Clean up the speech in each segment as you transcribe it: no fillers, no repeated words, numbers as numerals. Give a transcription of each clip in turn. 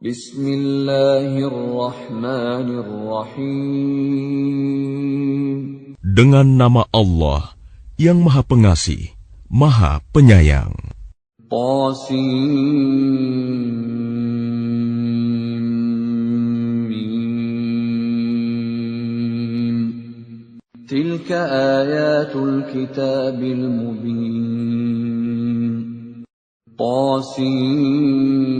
Bismillahirrahmanirrahim. Dengan nama Allah yang Maha Pengasih, Maha Penyayang. Qasim. Tilka ayatul kitabil mubin. Qasim.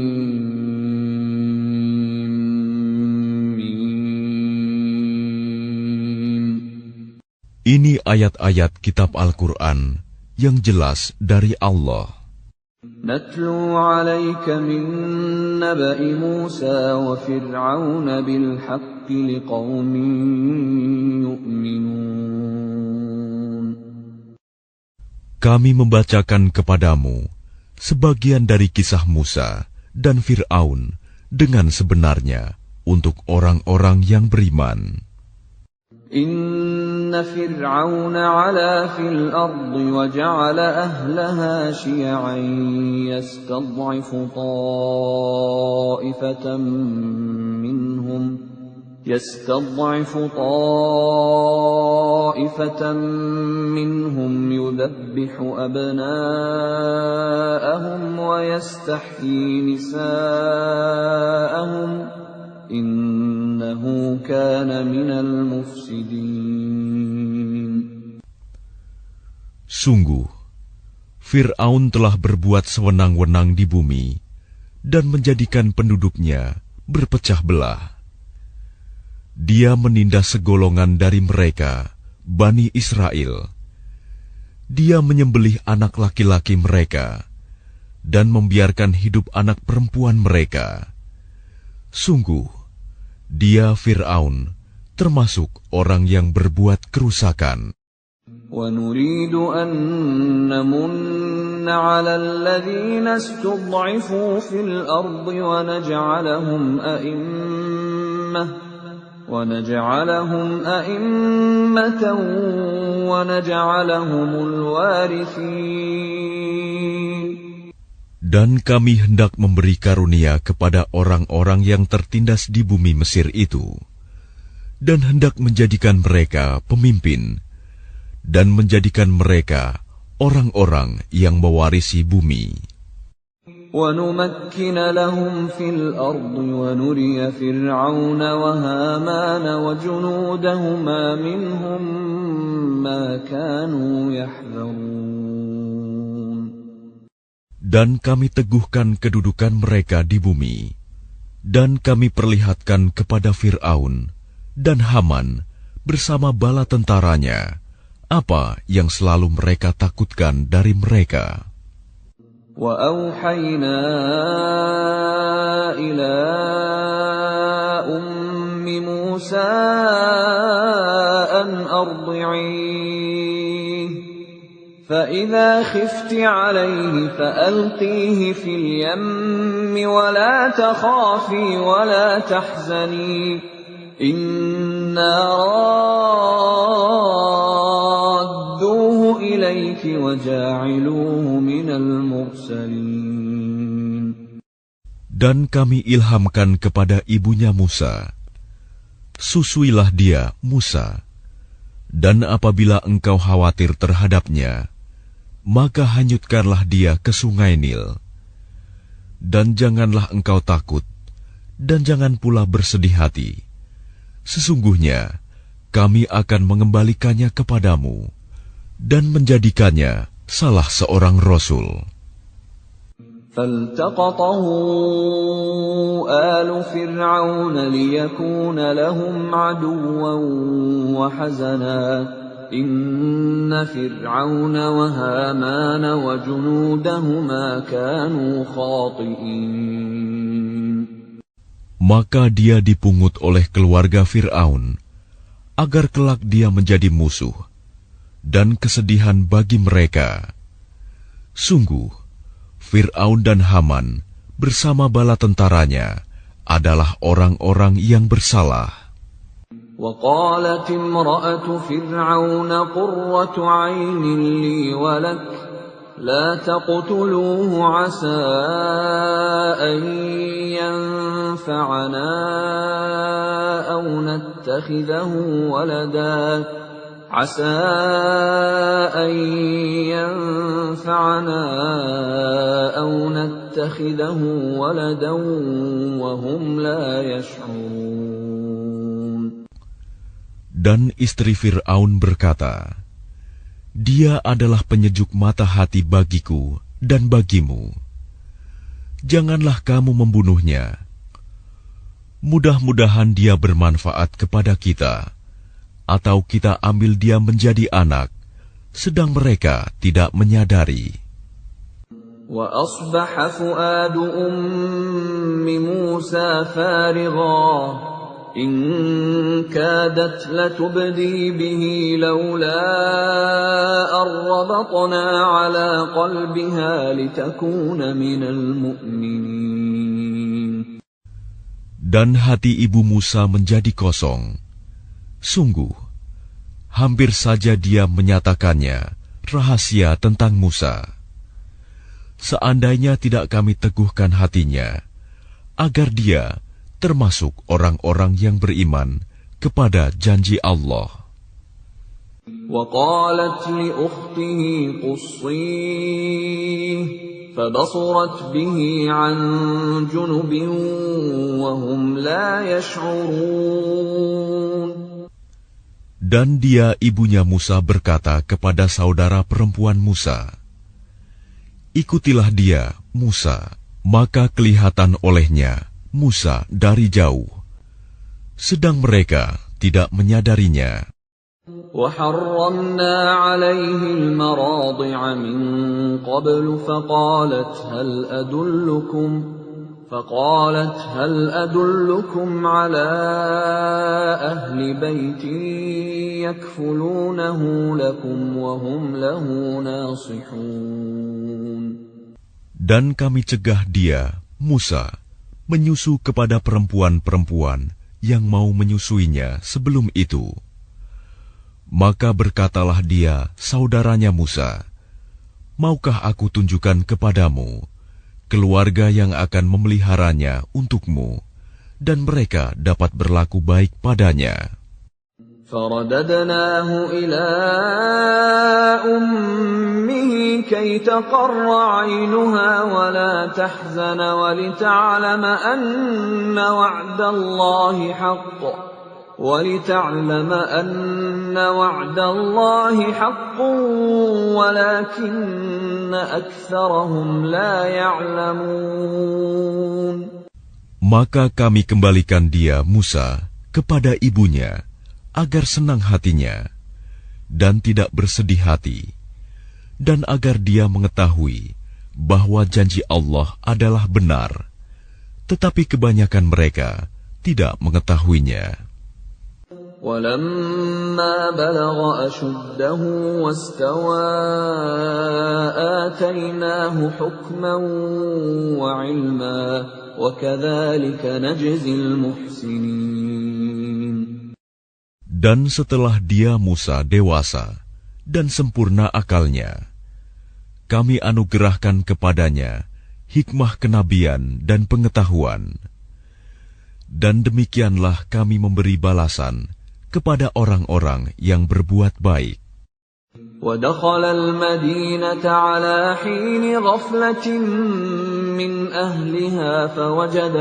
Ini ayat-ayat kitab Al-Quran yang jelas dari Allah. Natlu 'alaika min naba'i Musa wa Fir'aun bil haqqi liqaumin yu'minun. Kami membacakan kepadamu sebagian dari kisah Musa dan Fir'aun dengan sebenarnya untuk orang-orang yang beriman. Inna Fir'aun 'ala fil ardi wa ja'ala ahlaha syi'an yastad'ifu ta'ifatan minhum yudabbihu abna'ahum wa yastahyi nisa'ahum. Innahu kana minal mufsidin. Sungguh, Fir'aun telah berbuat sewenang-wenang di bumi dan menjadikan penduduknya berpecah belah. Dia menindas segolongan dari mereka, Bani Israel. Dia menyembelih anak laki-laki mereka dan membiarkan hidup anak perempuan mereka. Sungguh, dia Fir'aun termasuk orang yang berbuat kerusakan. وَنُرِيدُ أَن نَّمُنَّ عَلَى الَّذِينَ اسْتُضْعِفُوا فِي الْأَرْضِ وَنَجْعَلَهُمْ أَئِمَّةً وَنَجْعَلَهُمُ الْوَارِثِينَ. Dan kami hendak memberi karunia kepada orang-orang yang tertindas di bumi Mesir itu, dan hendak menjadikan mereka pemimpin, dan menjadikan mereka orang-orang yang mewarisi bumi. وَنُمَكِّنَ لَهُمْ فِي الْأَرْضِ وَنُرِيَ فِرْعَوْنَ وَهَامَانَ وَجُنُودَهُمَا مِنْهُمْ مَا كَانُوا يَحْذَرُونَ. Dan kami teguhkan kedudukan mereka di bumi, dan kami perlihatkan kepada Fir'aun dan Haman bersama bala tentaranya apa yang selalu mereka takutkan dari mereka. وَأَوْحَيْنَا إِلَىٰ أُمِّ مُوسَىٰ أَنْ أَرْضِعِيهِ فَإِذَا خِفْتِ عَلَيْهِ فَأَلْقِيهِ فِي الْيَمِّ وَلَا تَخَافِي وَلَا تَحْزَنِي إِنَّا رَادُّوهُ إِلَيْكِ وَجَاعِلُوهُ مِنَ الْمُرْسَلِينَ. Dan kami ilhamkan kepada ibunya Musa, susuilah dia, Musa, dan apabila engkau khawatir terhadapnya, maka hanyutkanlah dia ke sungai Nil. Dan janganlah engkau takut, dan jangan pula bersedih hati. Sesungguhnya, kami akan mengembalikannya kepadamu, dan menjadikannya salah seorang Rasul. فَالْتَقَطَهُ آلُ فِرْعَوْنَ لِيَكُونَ لَهُمْ عَدُوًّا وَحَزَنًا إِنَّ فِرْعَوْنَ وَهَامَانَ وَجُنُودَهُمَا كَانُوا خَاطِئِينَ. Maka dia dipungut oleh keluarga Fir'aun, agar kelak dia menjadi musuh, dan kesedihan bagi mereka. Sungguh, Fir'aun dan Haman bersama bala tentaranya adalah orang-orang yang bersalah. وَقَالَتِ امْرَأَةُ فِرْعَوْنَ قُرَّةُ عَيْنٍ لِّي وَلَكَ لَا تَقْتُلُوهُ عَسَىٰ أَن ينفعنا أو نتخذه ولدا عسى أن ينفعنا أو نتخذه ولدا وهم لا يشعرون. Dan istri Fir'aun berkata, Dia adalah penyejuk mata hati bagiku dan bagimu. Janganlah kamu membunuhnya. Mudah-mudahan dia bermanfaat kepada kita, atau kita ambil dia menjadi anak, sedang mereka tidak menyadari. وَأَصْبَحَ فُؤَادُ أُمِّ مُوسَى فَارِغًا إِنْ كَادَتْ لَتُبْدِي بِهِ لَوْلَا أَنْ رَبَطْنَا عَلَى قَلْبِهَا لِتَكُونَ مِنَ الْمُؤْمِنِينَ. Dan hati ibu Musa menjadi kosong. Sungguh, hampir saja dia menyatakannya rahasia tentang Musa. Seandainya tidak kami teguhkan hatinya, agar dia termasuk orang-orang yang beriman kepada janji Allah. وَقَالَتْ لِأُخْتِهِ قُصِّيهِ فَبَصُرَتْ بِهِ عَنْ جُنُبٍ وَهُمْ لَا يَشْعُرُونَ. Dan dia ibunya Musa berkata kepada saudara perempuan Musa, Ikutilah dia, Musa. Maka kelihatan olehnya Musa dari jauh, sedang mereka tidak menyadarinya. وَحَرَّمْنَا عَلَيْهِ الْمَرَاضِعَ مِنْ قَبْلُ فقالت هل أدلكم على أهل بيت يكفلونه لكم وهم له ناصحون. Dan kami cegah dia, Musa, menyusu kepada perempuan-perempuan yang mau menyusuinya sebelum itu. Maka berkatalah dia, saudaranya Musa, Maukah aku tunjukkan kepadamu keluarga yang akan memeliharanya untukmu, dan mereka dapat berlaku baik padanya. فَرَدَدْنَاهُ إِلَىٰ أُمِّهِ كَيْ تَقَرَّ عَيْنُهَا وَلَا تَحْزَنَ وَلِتَعْلَمَ أَنَّ وَعْدَ اللَّهِ حَقٌّ وَلَكِنَّ أَكْثَرَهُمْ لَا يَعْلَمُونَ. Maka kami kembalikan dia, Musa, kepada ibunya, agar senang hatinya, dan tidak bersedih hati, dan agar dia mengetahui bahwa janji Allah adalah benar, tetapi kebanyakan mereka tidak mengetahuinya. وَلَمَّا بَلَغَ أَشُدَّهُ وَاسْتَوَى آتَيْنَاهُ حُكْمًا وَعِلْمًا وَكَذَلِكَ نَجْزِي الْمُحْسِنِينَ. Dan setelah dia Musa dewasa dan sempurna akalnya, kami anugerahkan kepadanya hikmah kenabian dan pengetahuan. Dan demikianlah kami memberi balasan kepada orang-orang yang berbuat baik. وَدَخَلَ الْمَدِينَةَ عَلَى حِينِ غَفْلَةٍ مِّنْ أَهْلِهَا فَوَجَدَ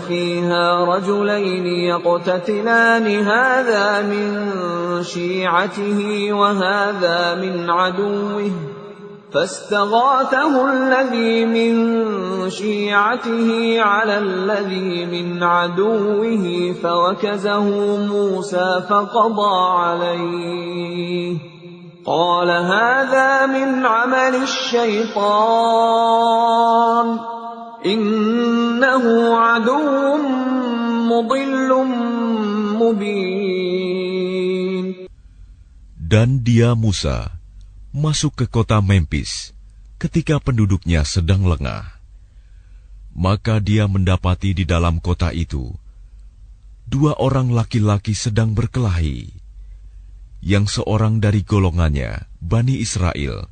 فيها رجلين يقتتلان هذا من شيعته وهذا من عدوه فاستغاثه الذي من شيعته على الذي من عدوه فوكزه موسى فقضى عليه قال هذا من عمل الشيطان إنه عدو مضل مبين. Dan dia Musa masuk ke kota Memphis ketika penduduknya sedang lengah. Maka dia mendapati di dalam kota itu 2 orang laki-laki sedang berkelahi. Yang seorang dari golongannya, Bani Israel,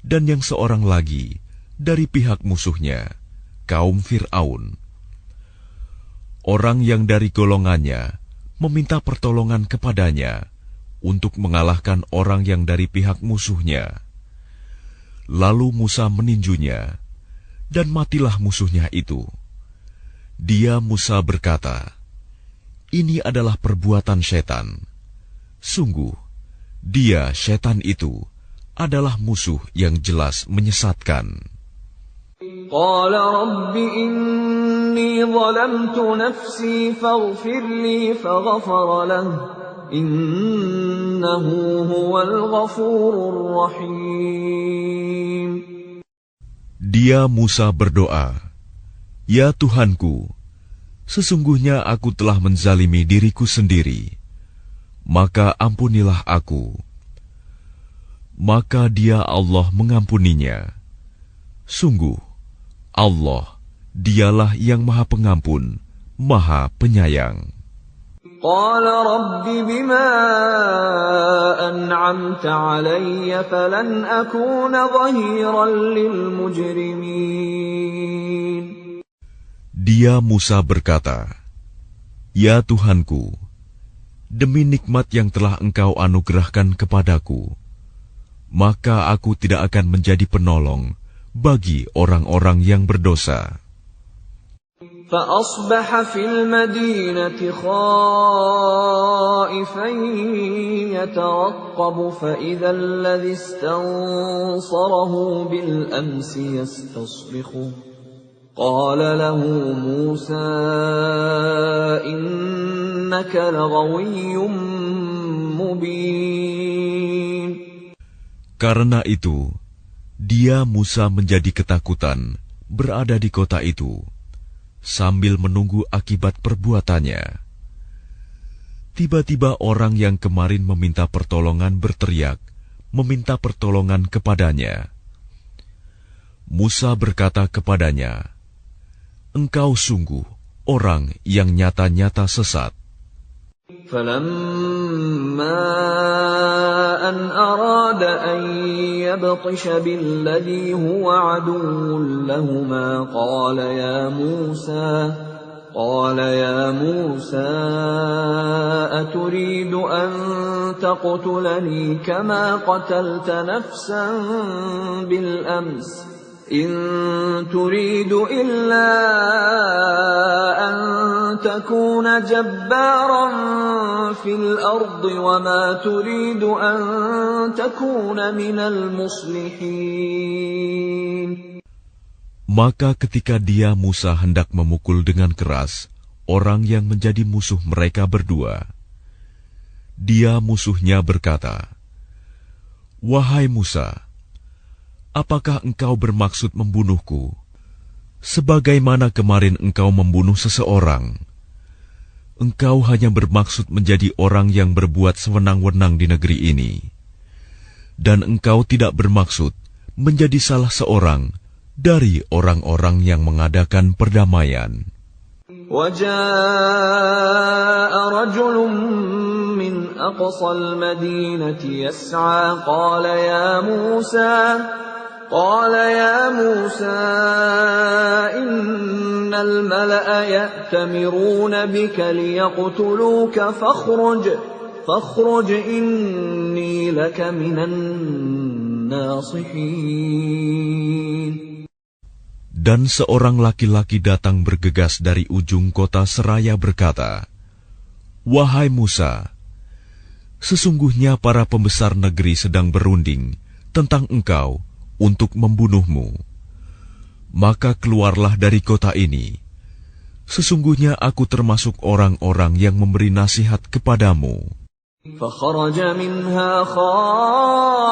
dan yang seorang lagi dari pihak musuhnya, kaum Fir'aun. Orang yang dari golongannya meminta pertolongan kepadanya untuk mengalahkan orang yang dari pihak musuhnya. Lalu Musa meninjunya, dan matilah musuhnya itu. Dia Musa berkata, "Ini adalah perbuatan setan. Sungguh, dia setan itu adalah musuh yang jelas menyesatkan." قال رب إني ظلمت نفسي فاغفر لي فغفر له إنه هو الغفور الرحيم. Dia Musa berdoa, "Ya Tuhanku, sesungguhnya aku telah menzalimi diriku sendiri, maka ampunilah aku." Maka dia Allah mengampuninya. Sungguh, Allah, dialah yang Maha Pengampun, Maha Penyayang. قال رب بما أنعمت علي فلن أكون ظهيرا للمجرمين. Dia Musa berkata, "Ya Tuhanku, demi nikmat yang telah Engkau anugerahkan kepadaku, maka aku tidak akan menjadi penolong bagi orang-orang yang berdosa." فأصبح في المدينة خائفا يترقب فإذا الذي استنصره بالأمس يستصرخه قال له موسى إنك لغوي مبين. Karena itu, dia Musa menjadi ketakutan berada di kota itu, sambil menunggu akibat perbuatannya. Tiba-tiba orang yang kemarin meminta pertolongan berteriak, meminta pertolongan kepadanya. Musa berkata kepadanya, "Engkau sungguh orang yang nyata-nyata sesat." فلما أن أراد أن يبطش بالذي هو عدو لهما قال يا موسى أتريد أن تقتلني كما قتلت نفسا بالأمس إن تريد إلا أن تكون جبارا في الأرض وما تريد أن تكون من المصلحين. Maka ketika dia Musa hendak memukul dengan keras orang yang menjadi musuh mereka berdua, dia musuhnya berkata, "Wahai Musa, apakah engkau bermaksud membunuhku, sebagaimana kemarin engkau membunuh seseorang? Engkau hanya bermaksud menjadi orang yang berbuat sewenang-wenang di negeri ini, dan engkau tidak bermaksud menjadi salah seorang dari orang-orang yang mengadakan perdamaian." وجاء رجل من أقصى المدينة يسعى قال يا موسى إن الملأ يأتمرون بك ليقتلوك فاخرج إني لك من الناصحين. Dan seorang laki-laki datang bergegas dari ujung kota seraya berkata, "Wahai Musa, sesungguhnya para pembesar negeri sedang berunding tentang engkau untuk membunuhmu. Maka keluarlah dari kota ini. Sesungguhnya aku termasuk orang-orang yang memberi nasihat kepadamu." فخرج منها خائفا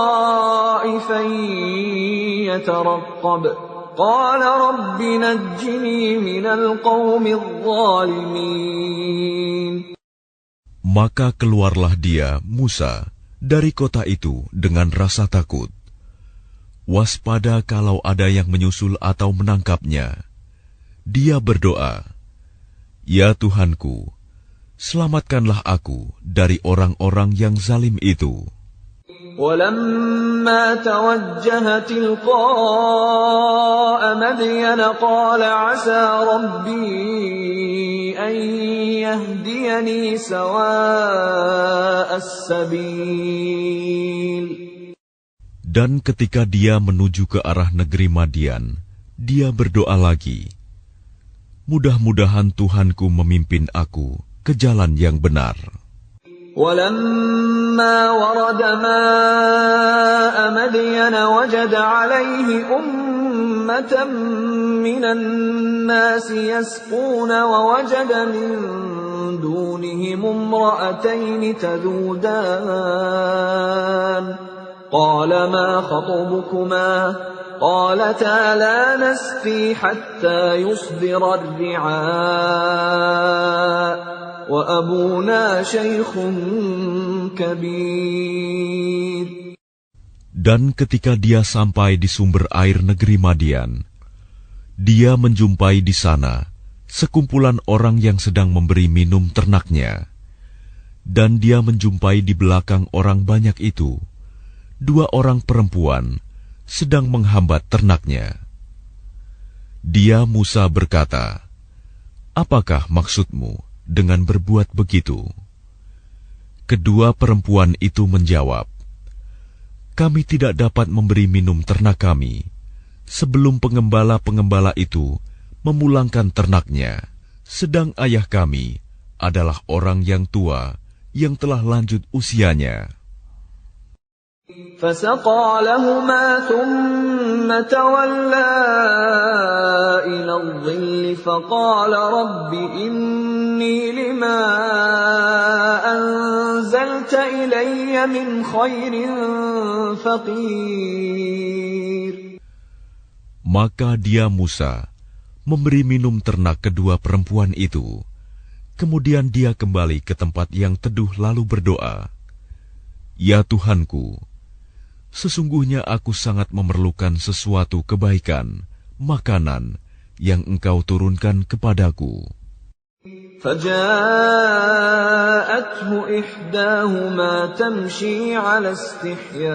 يترقب قال رب نجني من القوم الظالمين. Maka keluarlah dia, Musa, dari kota itu dengan rasa takut. Waspada kalau ada yang menyusul atau menangkapnya. Dia berdoa, "Ya Tuhanku, selamatkanlah aku dari orang-orang yang zalim itu." ولما توجه تلقاء مدين قال عسى ربي أن يهديني سواء السبيل. Dan ketika dia menuju ke arah negeri Madian, dia berdoa lagi, mudah-mudahan Tuhanku memimpin aku ke jalan yang benar. ولما ورد ماء مدين وجد عليه أمة من الناس يسقون ووجد من دونهم امرأتين تذودان قال ما خطبكما قالتا لا نسقي حتى يصدر الرعاء وأبونا شيخ كبير. Dan ketika dia sampai di sumber air negeri Madian, dia menjumpai di sana sekumpulan orang yang sedang memberi minum ternaknya. Dan dia menjumpai di belakang orang banyak itu 2 orang perempuan sedang menghambat ternaknya. Dia Musa berkata, apakah maksudmu dengan berbuat begitu? Kedua perempuan itu menjawab, kami tidak dapat memberi minum ternak kami sebelum pengembala-pengembala itu memulangkan ternaknya, sedang ayah kami adalah orang yang tua yang telah lanjut usianya. فسقى لهما ثم تولى إلى الظل فقال رب إني لما أنزلت إلي من خير فقير. Maka dia Musa memberi minum ternak kedua perempuan itu. Kemudian dia kembali ke tempat yang teduh lalu berdoa, ya Tuhanku, sesungguhnya aku sangat memerlukan sesuatu kebaikan, makanan yang Engkau turunkan kepadaku. فجاءته إحداهما تمشي على استحياء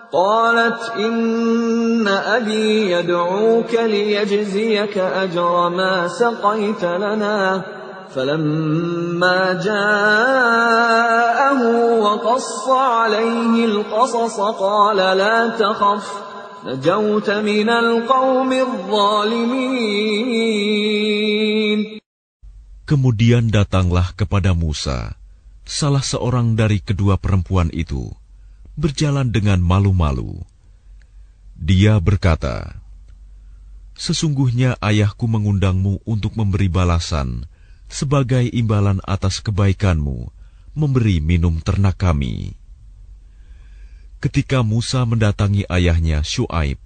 قالت إن أبي يدعوك ليجزيك أجر ما سقيت لنا. فلما جاءه وقص عليه القصص قال لا تخف نجوت من القوم الظالمين. Kemudian datanglah kepada Musa salah seorang dari kedua perempuan itu, berjalan dengan malu-malu. Dia berkata, sesungguhnya ayahku mengundangmu untuk memberi balasan sebagai imbalan atas kebaikanmu, memberi minum ternak kami. Ketika Musa mendatangi ayahnya Syuaib,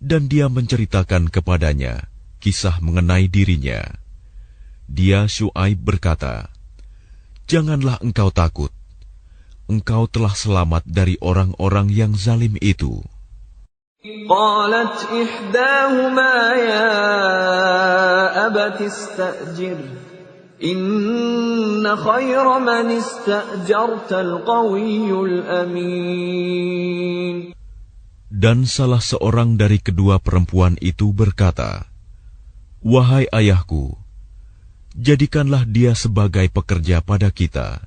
dan dia menceritakan kepadanya kisah mengenai dirinya, dia Syuaib berkata, janganlah engkau takut, engkau telah selamat dari orang-orang yang zalim itu. قالت إحداهما يا أبت استأجره إن خير من استأجرت القوي الأمين. Dan salah seorang dari kedua perempuan itu berkata, wahai ayahku, jadikanlah dia sebagai pekerja pada kita.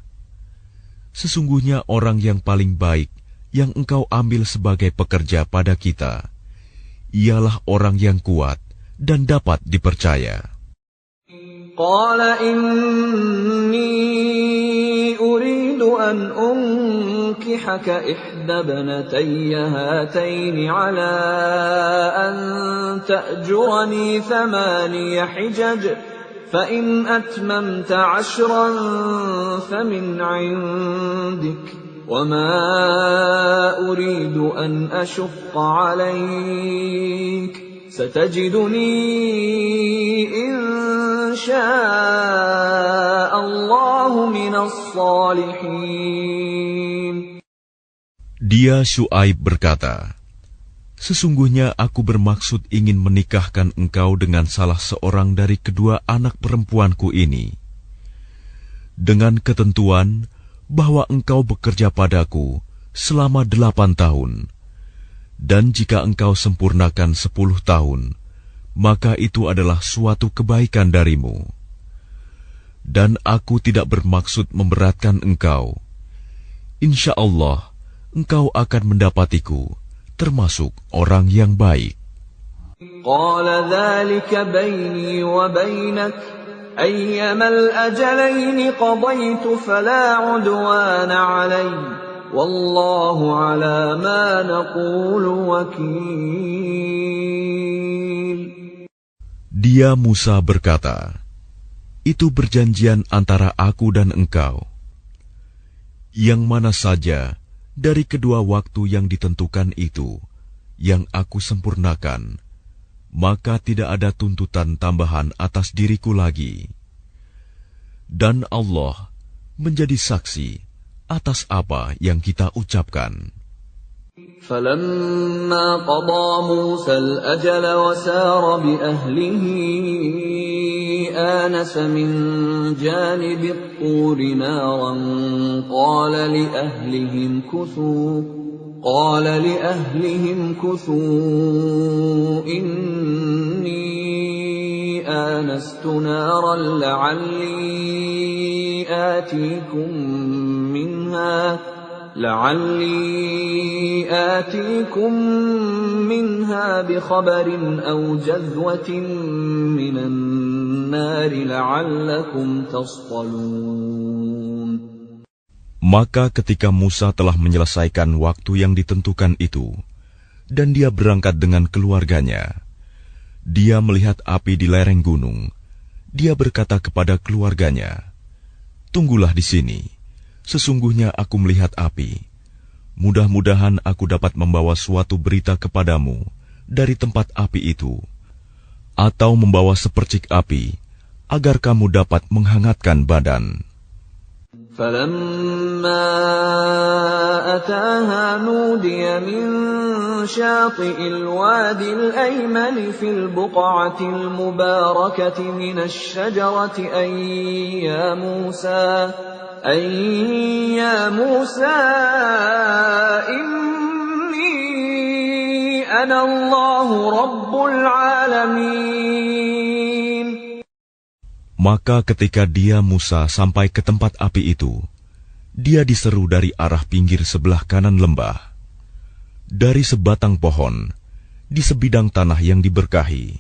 Sesungguhnya orang yang paling baik yang engkau ambil sebagai pekerja pada kita, ialah orang yang kuat dan dapat dipercaya. Qala inni uridu an unkihaka ihda banatayya hataini ala an ta'jurani thamaniya hijaj فإن أتممت 10 فمن عندك وما أريد أن أشق عليك ستجدني إن شاء الله من الصالحين. Dia Syuaib berkata, sesungguhnya aku bermaksud ingin menikahkan engkau dengan salah seorang dari kedua anak perempuanku ini. dengan ketentuan bahwa engkau bekerja padaku selama 8 tahun, dan jika engkau sempurnakan 10 tahun, maka itu adalah suatu kebaikan darimu. Dan aku tidak bermaksud memberatkan engkau. Insya Allah, engkau akan mendapatiku termasuk orang yang baik. Qala dzalika baini wa bainak ayyama al-ajalaini qadaytu fala 'udwana 'alayya wallahu 'ala ma naqulu wakil. Dia Musa berkata, itu perjanjian antara aku dan engkau. Yang mana saja dari kedua waktu yang ditentukan itu yang aku sempurnakan, maka tidak ada tuntutan tambahan atas diriku lagi. Dan Allah menjadi saksi atas apa yang kita ucapkan. فَلَمَّا قَضَى مُوسَى الْأَجَلَ وَسَارَ بِأَهْلِهِ آنَسَ مِنْ جَانِبِ الطُّورِ نَارًا قَالَ لِأَهْلِهِمْ كُثُوا إِنِّي آنَسْتُ نَارًا لعلي آتيكم منها بخبر أو جذوة من النار لعلكم تصطلون. Maka ketika Musa telah menyelesaikan waktu yang ditentukan itu, dan dia berangkat dengan keluarganya, dia melihat api di lereng gunung. Dia berkata kepada keluarganya, "Tunggulah di sini. Sesungguhnya aku melihat api. Mudah-mudahan aku dapat membawa suatu berita kepadamu dari tempat api itu, atau membawa sepercik api, agar kamu dapat menghangatkan badan." فَلَمَّا أَتَاهَا نُودِيَ مِن شَاطِئِ الْوَادِ الْأَيْمَنِ فِي الْبُقْعَةِ الْمُبَارَكَةِ مِنَ الشَّجَرَةِ أَن يَا مُوسَى إِنِّي أَنَا اللَّهُ رَبُّ الْعَالَمِينَ. Maka ketika dia Musa sampai ke tempat api itu, dia diseru dari arah pinggir sebelah kanan lembah, dari sebatang pohon, di sebidang tanah yang diberkahi.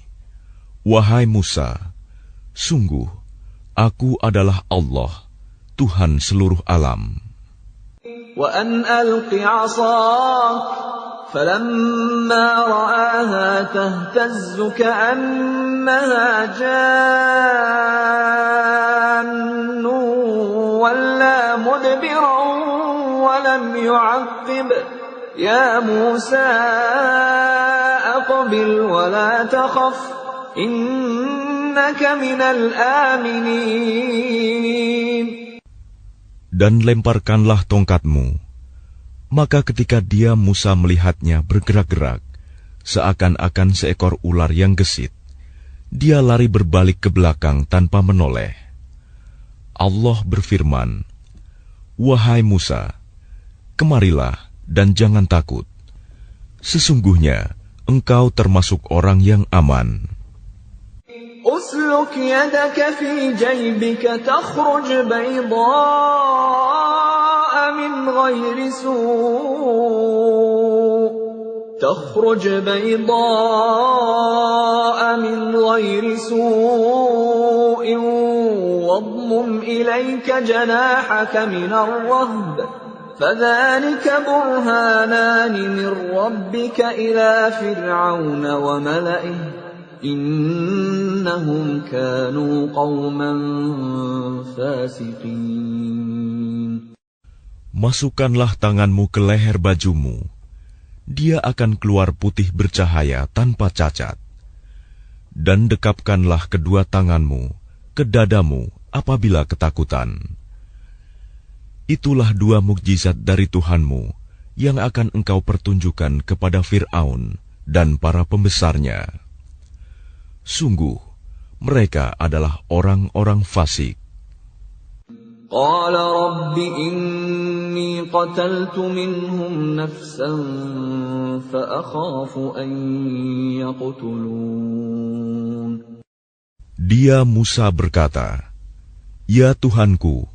"Wahai Musa, sungguh, aku adalah Allah, Tuhan seluruh alam. وَأَنْ أَلْقِ عَصَاكَ فَلَمَّا رَآهَا تَهْتَزُّ كَأَنَّهَا جَانٌّ وَلَّى مُدْبِرًا وَلَمْ يُعَقِّبْ يَا مُوسَى أَقْبِلْ وَلَا تَخَفْ إِنَّكَ مِنَ الْآمِنِينَ. Dan lemparkanlah tongkatmu." Maka ketika dia Musa melihatnya bergerak-gerak, seakan-akan seekor ular yang gesit, dia lari berbalik ke belakang tanpa menoleh. Allah berfirman, "Wahai Musa, kemarilah dan jangan takut. Sesungguhnya engkau termasuk orang yang aman." أسلك يدك في جيبك تخرج بيضاء من غير سوء واضمم إليك جناحك من الرهب فذلك برهانان من ربك إلى فرعون وملئه إنهم كانوا قوما فاسقين. Masukkanlah tanganmu ke leher bajumu, dia akan keluar putih bercahaya tanpa cacat. Dan dekapkanlah kedua tanganmu ke dadamu apabila ketakutan. Itulah dua mukjizat dari Tuhanmu yang akan engkau pertunjukkan kepada Fir'aun dan para pembesarnya. Sungguh, mereka adalah orang-orang fasik. قال رب إني قتلت منهم نفسا فأخاف أن يقتلون. Dia Musa berkata, "Ya Tuhanku,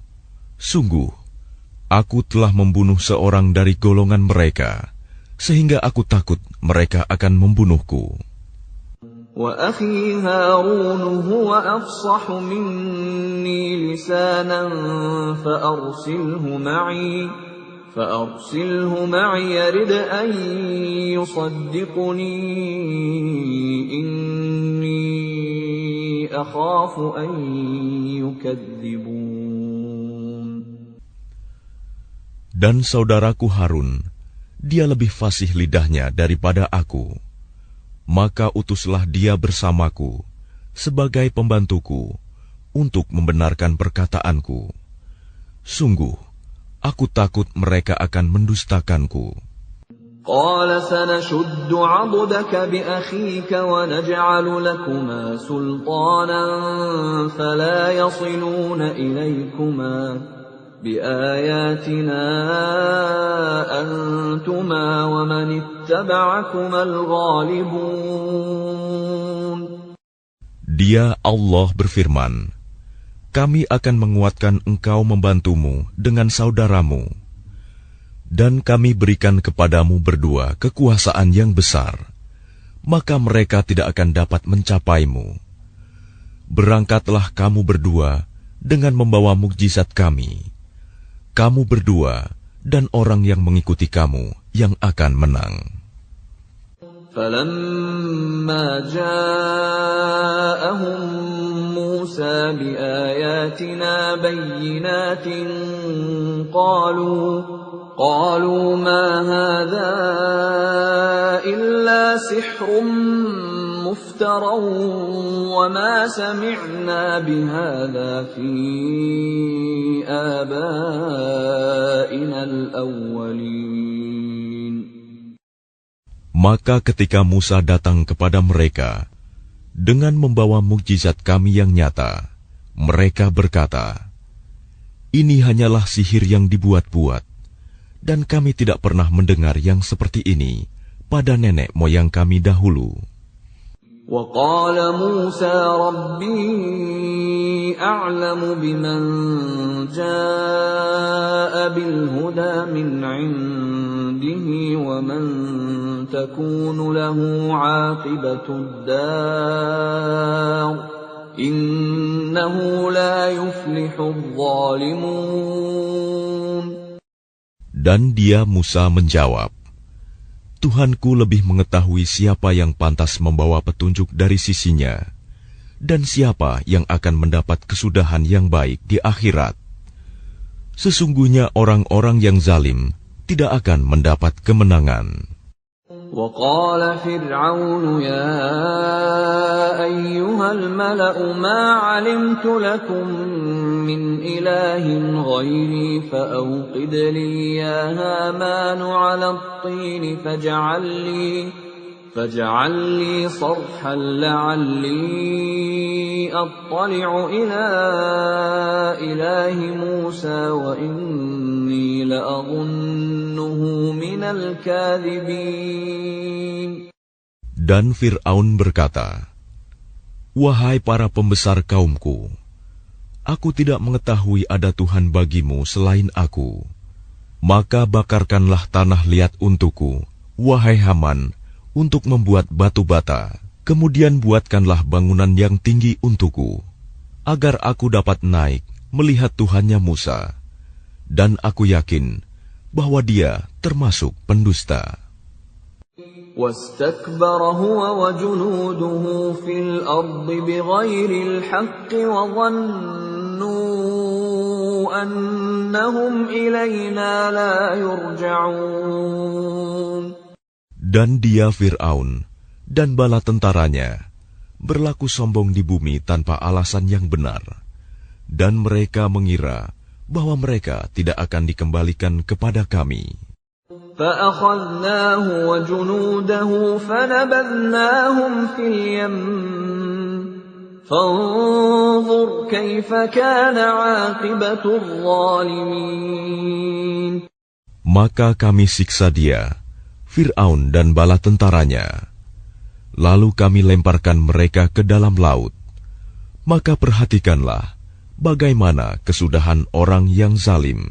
sungguh aku telah membunuh seorang dari golongan mereka, sehingga aku takut mereka akan membunuhku." وأخي هارون هو أفصح مني لسانا فأرسله معي يرد أن يصدقني إني أخاف أن يكذبون. Dan saudaraku Harun, dia lebih fasih lidahnya daripada aku. Maka utuslah dia bersamaku sebagai pembantuku untuk membenarkan perkataanku. Sungguh, aku takut mereka akan mendustakanku. قال سنشد عضدك بأخيك ونجعل لكما سلطانا فلا يصلون إليكما بآياتنا أنتما ومن اتبعكما الغالبون. Dia Allah berfirman, kami akan menguatkan engkau membantumu dengan saudaramu, dan kami berikan kepadamu berdua kekuasaan yang besar, maka mereka tidak akan dapat mencapaimu. Berangkatlah kamu berdua dengan membawa mukjizat kami. Kamu berdua dan orang yang mengikuti kamu yang akan menang. فَلَمَّا جَاءَهُم مُوسَى بِآيَاتِنَا بَيِّنَاتٍ قَالُوا مَا هَذَا إِلَّا سِحْرٌ مُفْتَرًى وَمَا سَمِعْنَا بِهَذَا فِي آبَائِنَا الْأَوَّلِينَ. Maka ketika Musa datang kepada mereka dengan membawa mukjizat kami yang nyata, mereka berkata, "Ini hanyalah sihir yang dibuat-buat, dan kami tidak pernah mendengar yang seperti ini pada nenek moyang kami dahulu." وَقَالَ مُوسَى رَبِّي أَعْلَمُ بِمَنْ جَاءَ بِالْهُدَى مِنْ عِنْدِهِ وَمَنْ تَكُونُ لَهُ عَاقِبَةُ الدَّارِ إِنَّهُ لَا يُفْلِحُ الظَّالِمُونَ. Dan dia Musa menjawab, Tuhanku lebih mengetahui siapa yang pantas membawa petunjuk dari sisinya, dan siapa yang akan mendapat kesudahan yang baik di akhirat. Sesungguhnya orang-orang yang zalim tidak akan mendapat kemenangan. وَقَالَ فِرْعَوْنُ يَا أَيُّهَا الْمَلَأُ مَا عَلِمْتُ لَكُمْ مِنْ إِلَٰهٍ غَيْرِي فَأَوْقِدْ لِي يَا هَامَانُ عَلَى الطِّينِ فَاجْعَل لِّي صَرْحًا لَّعَلِّي أَطَّلِعُ إِلَىٰ إِلَٰهِ مُوسَىٰ وَإِنِّي لَأَظُنُّهُ مِنَ الْكَاذِبِينَ. Dan Fir'aun berkata, "Wahai para pembesar kaumku, aku tidak mengetahui ada Tuhan bagimu selain aku. Maka bakarkanlah tanah liat untukku, wahai Haman, untuk membuat batu bata. Kemudian buatkanlah bangunan yang tinggi untukku, agar aku dapat naik melihat Tuhannya Musa. Dan aku yakin bahwa dia termasuk pendusta." وَاسْتَكْبَرَ هُوَ وَجُنُودُهُ فِي الْأَرْضِ بِغَيْرِ الْحَقِّ وَظَنُّوا أَنَّهُمْ إِلَيْنَا لَا يُرْجَعُونَ. Dan dia Fir'aun dan bala tentaranya berlaku sombong di bumi tanpa alasan yang benar, dan mereka mengira bahwa mereka tidak akan dikembalikan kepada kami. فَأَخَذْنَاهُ وَجُنُودَهُ فَنَبَذْنَاهُمْ فِي الْيَمِّ فانظر كيف كان عاقبة الظالمين. Maka kami siksa dia, Fir'aun dan bala tentaranya. Lalu kami lemparkan mereka ke dalam laut. Maka perhatikanlah bagaimana kesudahan orang yang zalim.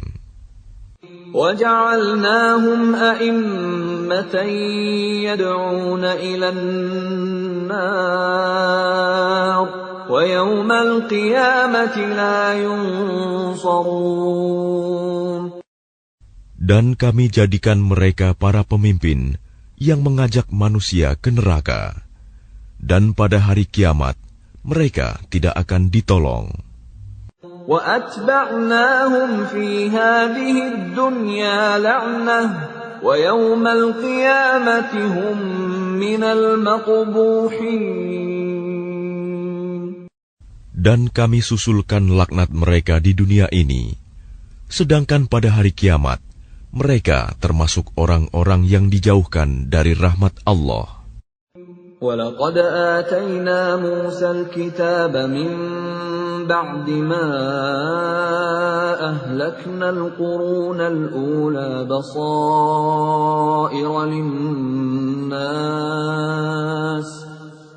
وَجَعَلْنَاهُمْ أَئِمَّةً يَدْعُونَ إِلَى النَّارِ وَيَوْمَ الْقِيَامَةِ لَا يُنصَرُونَ. Dan kami jadikan mereka para pemimpin yang mengajak manusia ke neraka. Dan pada hari kiamat, mereka tidak akan ditolong. وَأَتْبَعْنَاهُمْ فِي هَذِهِ الدُّنْيَا لَعْنَةً وَيَوْمَ الْقِيَامَةِ هُمْ مِنَ الْمَقْبُوحِينَ. Dan kami susulkan laknat mereka di dunia ini, sedangkan pada hari kiamat, mereka termasuk orang-orang yang dijauhkan dari rahmat Allah. وَلَقَدْ آتَيْنَا مُوسَى الْكِتَابَ مِنْ بَعْدِ مَا أَهْلَكْنَا الْقُرُونَ الْأُولَى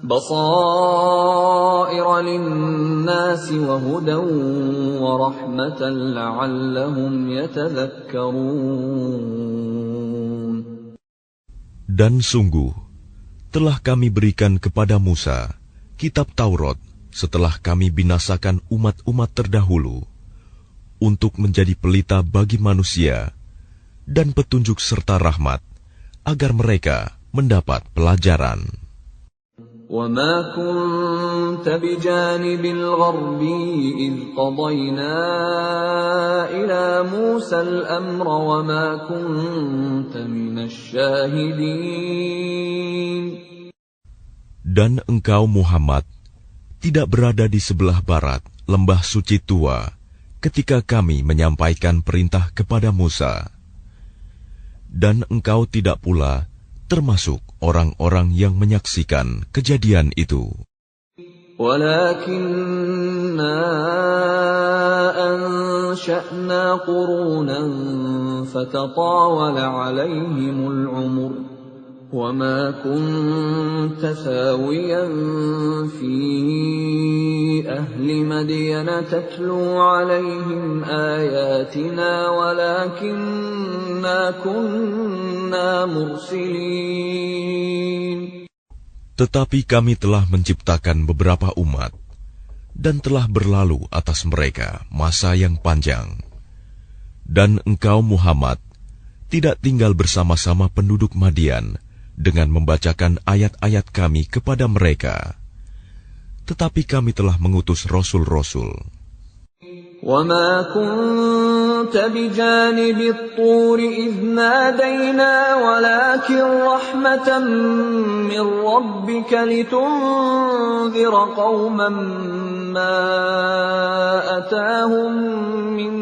بَصَائِرَ لِلنَّاسِ وَهُدًى وَرَحْمَةً لَعَلَّهُمْ يَتَذَكَّرُونَ. Dan sungguh, telah kami berikan kepada Musa kitab Taurat setelah kami binasakan umat-umat terdahulu, untuk menjadi pelita bagi manusia dan petunjuk serta rahmat, agar mereka mendapat pelajaran. وَمَا كُنْتَ بِجَانِبِ الْغَرْبِيِّ إِذْ قَضَيْنَا إِلَى مُوسَى الْأَمْرَ وَمَا كُنْتَ مِنَ الشَّاهِدِينَ. Dan engkau Muhammad tidak berada di sebelah barat lembah suci tua ketika kami menyampaikan perintah kepada Musa. Dan engkau tidak pula termasuk orang-orang yang menyaksikan kejadian itu. وَلَكِنَّا أَنشَأْنَا قُرُونًا فَتَطَاوَلَ عَلَيْهِمُ الْعُمُرُ وَمَا كُنْتَ ثَاوِيًا فِي أَهْلِ مَدْيَنَ تَتْلُو عَلَيْهِمْ آيَاتِنَا وَلَكِنَّا كُنَّا مُرْسِلِينَ. Tetapi kami telah menciptakan beberapa umat, dan telah berlalu atas mereka masa yang panjang. Dan engkau Muhammad tidak tinggal bersama-sama penduduk Madian dengan membacakan ayat-ayat kami kepada mereka. Tetapi kami telah mengutus rasul-rasul. وَمَا كُنْتَ بِجَانِبِ الطُّورِ إِذْ نَادَيْنَا وَلَكِنْ رَحْمَةً مِّن رَّبِّكَ لِتُنذِرَ قَوْمًا مَّا أَتَاهُم مِّن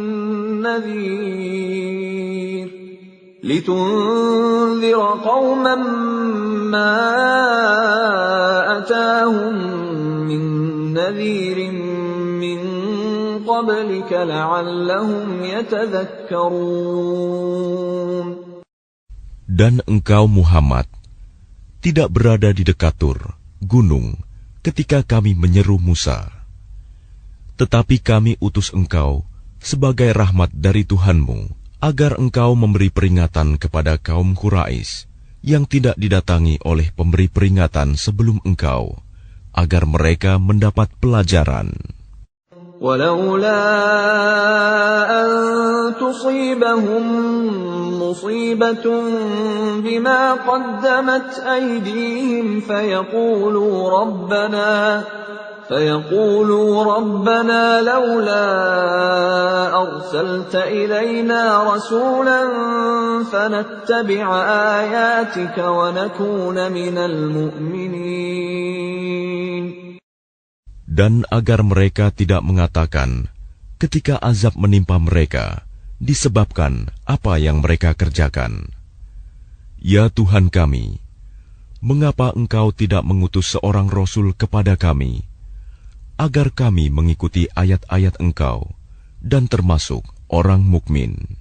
نَّذِيرٍ مِّن قَبْلِكَ لَعَلَّهُمْ يَتَذَكَّرُونَ. Dan engkau Muhammad tidak berada di dekat Tur, gunung, ketika kami menyeru Musa. Tetapi kami utus engkau sebagai rahmat dari Tuhanmu, agar engkau memberi peringatan kepada kaum Quraisy yang tidak didatangi oleh pemberi peringatan sebelum engkau, agar mereka mendapat pelajaran. وَلَوْلَا أَن تُصِيبَهُم مُّصِيبَةٌ بِمَا قَدَّمَتْ أَيْدِيهِمْ فَيَقُولُوا رَبَّنَا لَوْلَا أَرْسَلْتَ إِلَيْنَا رَسُولًا فَنَتَّبِعَ آيَاتِكَ وَنَكُونَ مِنَ الْمُؤْمِنِينَ. Dan agar mereka tidak mengatakan ketika azab menimpa mereka disebabkan apa yang mereka kerjakan, "Ya Tuhan kami, mengapa Engkau tidak mengutus seorang Rasul kepada kami, agar kami mengikuti ayat-ayat Engkau dan termasuk orang mukmin.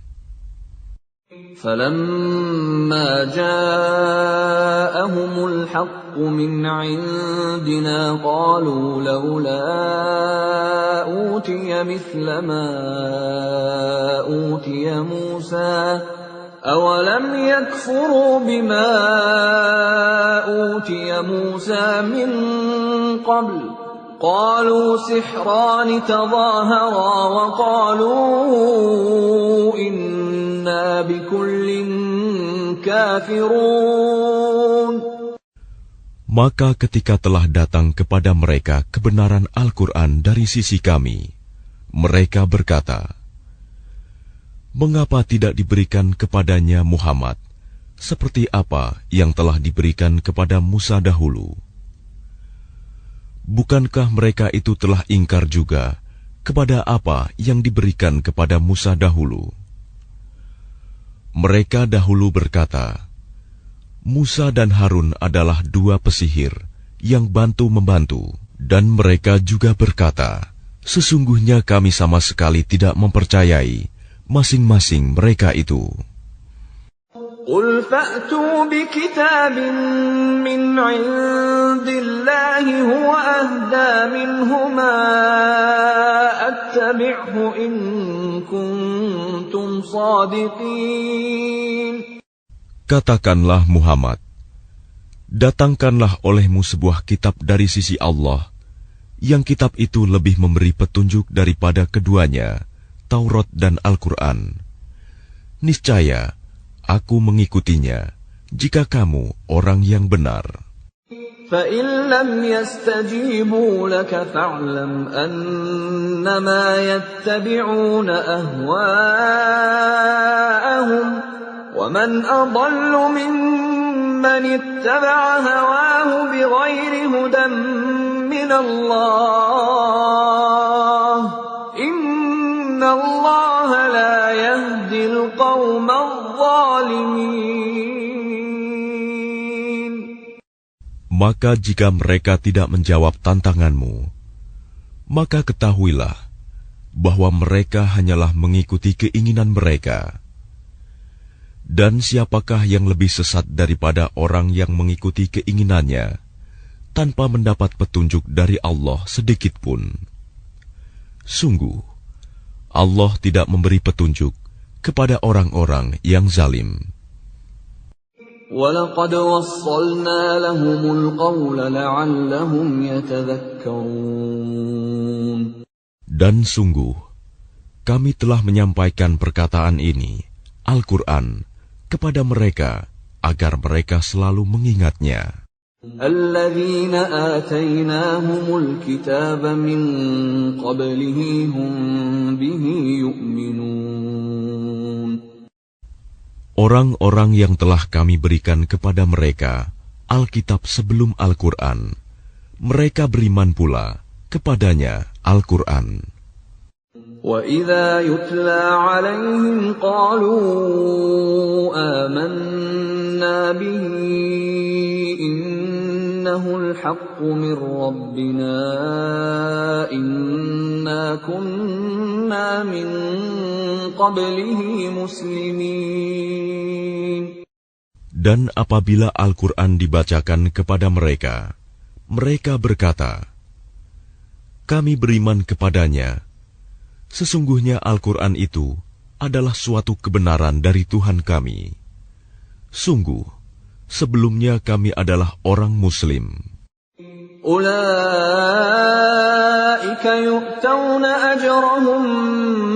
فَلَمَّا جَاءَهُمُ الْحَقُّ مِنْ عِنْدِنَا قَالُوا لَوْلَا أُوتِيَ مِثْلَ مَا أُوتِيَ مُوسَى أَوَلَمْ يَكْفُرُوا بِمَا أُوتِيَ مُوسَى مِنْ قَبْلُ قَالُوا سِحْرَانِ تَظَاهَرَا وَقَالُوا إِنَّا بِكُلٍّ كَافِرُونَ. Maka ketika telah datang kepada mereka kebenaran Al-Quran dari sisi kami, mereka berkata, mengapa tidak diberikan kepadanya Muhammad seperti apa yang telah diberikan kepada Musa dahulu? Bukankah mereka itu telah ingkar juga kepada apa yang diberikan kepada Musa dahulu? Mereka dahulu berkata, Musa dan Harun adalah dua pesihir yang bantu-membantu, dan mereka juga berkata, sesungguhnya kami sama sekali tidak mempercayai masing-masing mereka itu. قُلْ فَأْتُوا بِكِتَابٍ مِّنْ عِندِ اللَّهِ هُوَ أَهْدَىٰ مِنْهُمَا أَتَّبِعْهُ إِن كُنتُمْ صَادِقِينَ. Katakanlah Muhammad, datangkanlah olehmu sebuah kitab dari sisi Allah, yang kitab itu lebih memberi petunjuk daripada keduanya, Taurat dan Al-Quran. Niscaya, aku mengikutinya, jika kamu orang yang benar. فَإِن لَّمْ يَسْتَجِيبُوا لَكَ فَاعْلَمْ أَنَّمَا يَتَّبِعُونَ أَهْوَاءَهُمْ وَمَنْ أَضَلُّ مِمَّنِ اتَّبَعَ هَوَاهُ بِغَيْرِ هُدًى مِّنَ اللَّهِ إِنَّ اللَّهَ لَا يَهْدِي الْقَوْمَ الظَّالِمِينَ. Maka jika mereka tidak menjawab tantanganmu, maka ketahuilah bahwa mereka hanyalah mengikuti keinginan mereka. Dan siapakah yang lebih sesat daripada orang yang mengikuti keinginannya tanpa mendapat petunjuk dari Allah sedikit pun? Sungguh, Allah tidak memberi petunjuk kepada orang-orang yang zalim. وَلَقَدْ وَصَّلْنَا لَهُمُ الْقَوْلَ لَعَلَّهُمْ يَتَذَكَّرُونَ. Dan sungguh, kami telah menyampaikan perkataan ini, Al-Quran, kepada mereka, agar mereka selalu mengingatnya. الَّذِينَ آتَيْنَاهُمُ الْكِتَابَ مِنْ قَبْلِهِ هُمْ بِهِ يُؤْمِنُونَ. Orang-orang yang telah kami berikan kepada mereka Alkitab sebelum Al-Quran, mereka beriman pula kepadanya Al-Quran. وَإِذَا يُتْلَى عَلَيْهِمْ قَالُوا آمَنَّا بِهِ إِنَّهُ الْحَقُّ مِنْ رَبِّنَا إِنَّا كُنَّا مِنْ قَبْلِهِ مُسْلِمِينَ. Dan apabila Al-Quran dibacakan kepada mereka, mereka berkata, kami beriman kepadanya. Sesungguhnya Al-Quran itu adalah suatu kebenaran dari Tuhan kami. Sungguh, sebelumnya kami adalah orang Muslim. أُولَئِكَ يُؤْتَوْنَ أَجْرَهُمْ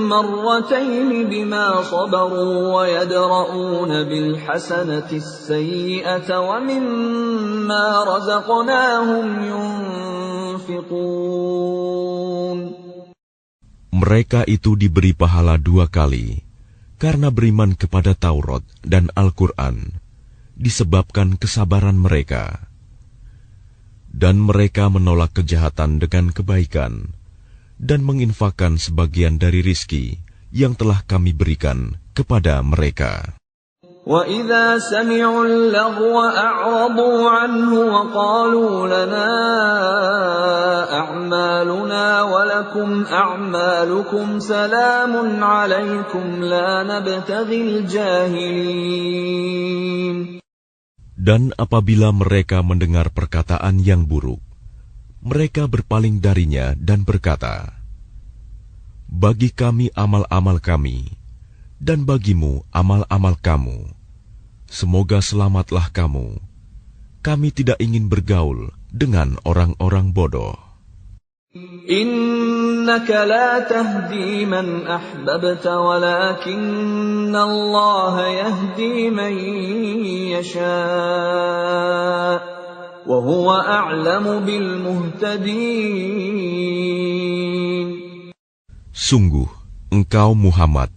مَرَّتَيْنِ بِمَا صَبَرُوا وَيَدْرَءُونَ بِالْحَسَنَةِ السَّيِّئَةَ وَمِمَّا رَزَقْنَاهُمْ يُنْفِقُونَ. Mereka itu diberi pahala 2 kali, karena beriman kepada Taurat dan Al-Quran, disebabkan kesabaran mereka. Dan mereka menolak kejahatan dengan kebaikan, dan menginfakkan sebagian dari rizki yang telah kami berikan kepada mereka. وَإِذَا سَمِعُوا اللَّغْوَ أَعْرَضُوا عَنْهُ وَقَالُوا لَنَا أَعْمَالُنَا وَلَكُمْ أَعْمَالُكُمْ سَلَامٌ عَلَيْكُمْ لَا نَبْتَغِي الْجَاهِلِينَ. Dan apabila mereka mendengar perkataan yang buruk, mereka berpaling darinya dan berkata, "Bagi kami amal-amal kami, dan bagimu amal-amal kamu. Semoga selamatlah kamu. Kami tidak ingin bergaul dengan orang-orang bodoh." Innaka la tahdi man ahbabta walakinna Allah yahdi man yasha' wa huwa a'lamu bil muhtadin. Sungguh, engkau Muhammad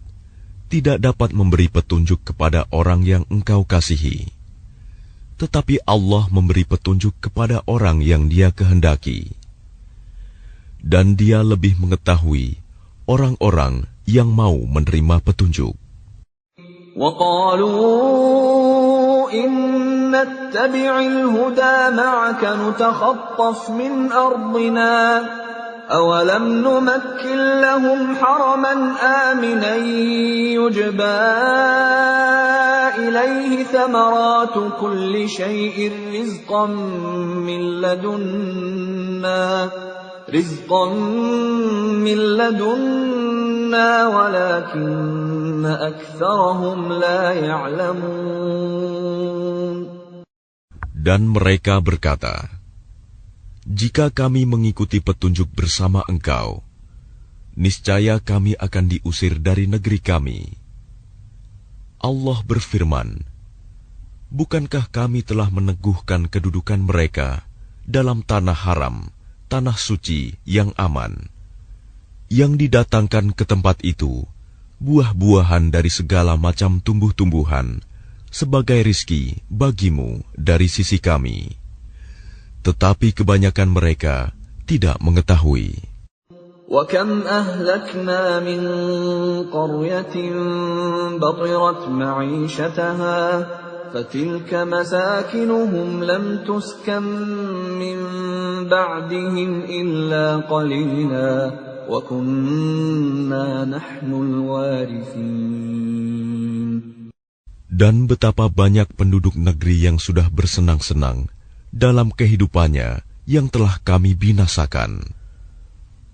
tidak dapat memberi petunjuk kepada orang yang engkau kasihi. Tetapi Allah memberi petunjuk kepada orang yang Dia kehendaki. Dan Dia lebih mengetahui orang-orang yang mau menerima petunjuk. وَقَالُوا إِن نَّتَّبِعِ الْهُدَى مَعَكَ نُتَخَطَّفْ مِنْ أَرْضِنَا أَوَلَمْ نُمَكِّنْ لَهُمْ حَرَمًا آمِنًا يُجْبَى إِلَيْهِ ثَمَرَاتُ كُلِّ شَيْءٍ رِزْقًا مِّن لَّدُنَّا وَلَكِنَّ أَكْثَرَهُمْ لَا يَعْلَمُونَ. Dan mereka berkata, "Jika kami mengikuti petunjuk bersama engkau, niscaya kami akan diusir dari negeri kami." Allah berfirman, "Bukankah kami telah meneguhkan kedudukan mereka dalam tanah haram, tanah suci yang aman, yang didatangkan ke tempat itu buah-buahan dari segala macam tumbuh-tumbuhan sebagai rizki bagimu dari sisi kami." Tetapi kebanyakan mereka tidak mengetahui. وَكَمْ أَهْلَكْنَا مِنْ قَرْيَةٍ بَطِرَتْ مَعِيشَتَهَا فَتِلْكَ مَسَاكِنُهُمْ لَمْ تُسْكَنْ مِنْ بَعْدِهِمْ إِلَّا قَلِيلًا وَكُنَّا نَحْنُ الْوَارِثِينَ. Dan betapa banyak penduduk negeri yang sudah bersenang-senang dalam kehidupannya yang telah kami binasakan.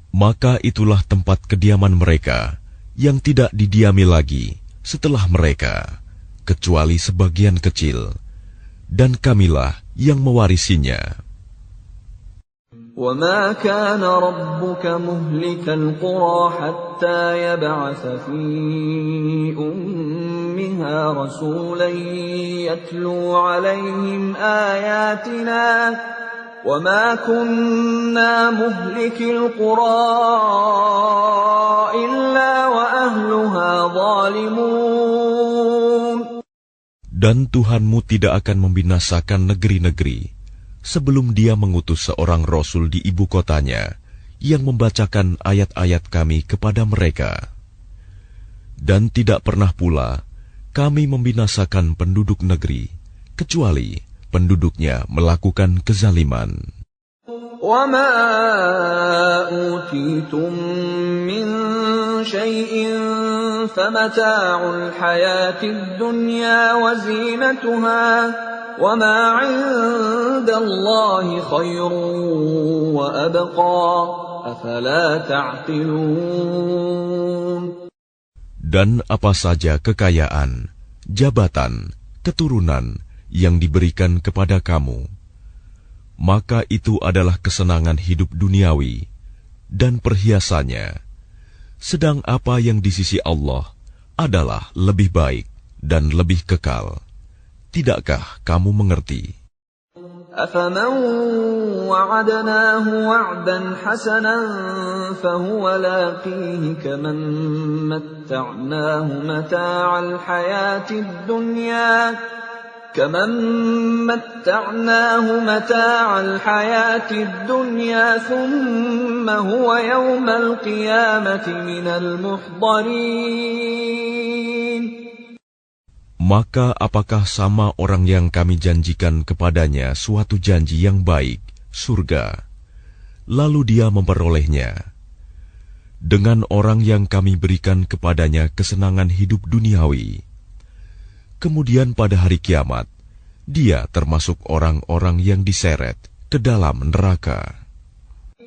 Maka itulah tempat kediaman mereka yang tidak didiami lagi setelah mereka, kecuali sebagian kecil, dan kamilah yang mewarisinya. وَمَا كَانَ رَبُّكَ مُهْلِكَ الْقُرَى حَتَّى يَبْعَثَ فِي أُمِّهَا رَسُولًا يَتْلُو عَلَيْهِمْ آيَاتِنَا وَمَا كُنَّا مُهْلِكِي الْقُرَى إِلَّا وَأَهْلُهَا ظَالِمُونَ. Dan Tuhanmu tidak akan membinasakan negeri-negeri sebelum Dia mengutus seorang Rasul di ibu kotanya yang membacakan ayat-ayat kami kepada mereka. Dan tidak pernah pula kami membinasakan penduduk negeri, kecuali penduduknya melakukan kezaliman. وَمَا أُوتِيتُم مِّن شَيْءٍ فَمَتَاعُ الْحَيَاةِ الدُّنْيَا وَزِينَتُهَا وَمَا عِندَ اللَّهِ خَيْرٌ وَأَبْقَى أَفَلَا تَعْقِلُونَ. Dan apa saja kekayaan, jabatan, keturunan yang diberikan kepada kamu, maka itu adalah kesenangan hidup duniawi dan perhiasannya. Sedang apa yang di sisi Allah adalah lebih baik dan lebih kekal. Tidakkah kamu mengerti? أَفَمَنْ وَعَدْنَاهُ وَعْدًا حَسَنًا فَهُوَ لَاقِيهِ كَمَنْ مَتَّعْنَاهُ مَتَاعَ الْحَيَاةِ الدُّنْيَا ثُمَّ هُوَ يَوْمَ الْقِيَامَةِ مِنَ الْمُحْضَرِينَ. Maka apakah sama orang yang kami janjikan kepadanya suatu janji yang baik, surga, lalu dia memperolehnya, dengan orang yang kami berikan kepadanya kesenangan hidup duniawi, kemudian pada hari kiamat, dia termasuk orang-orang yang diseret ke dalam neraka.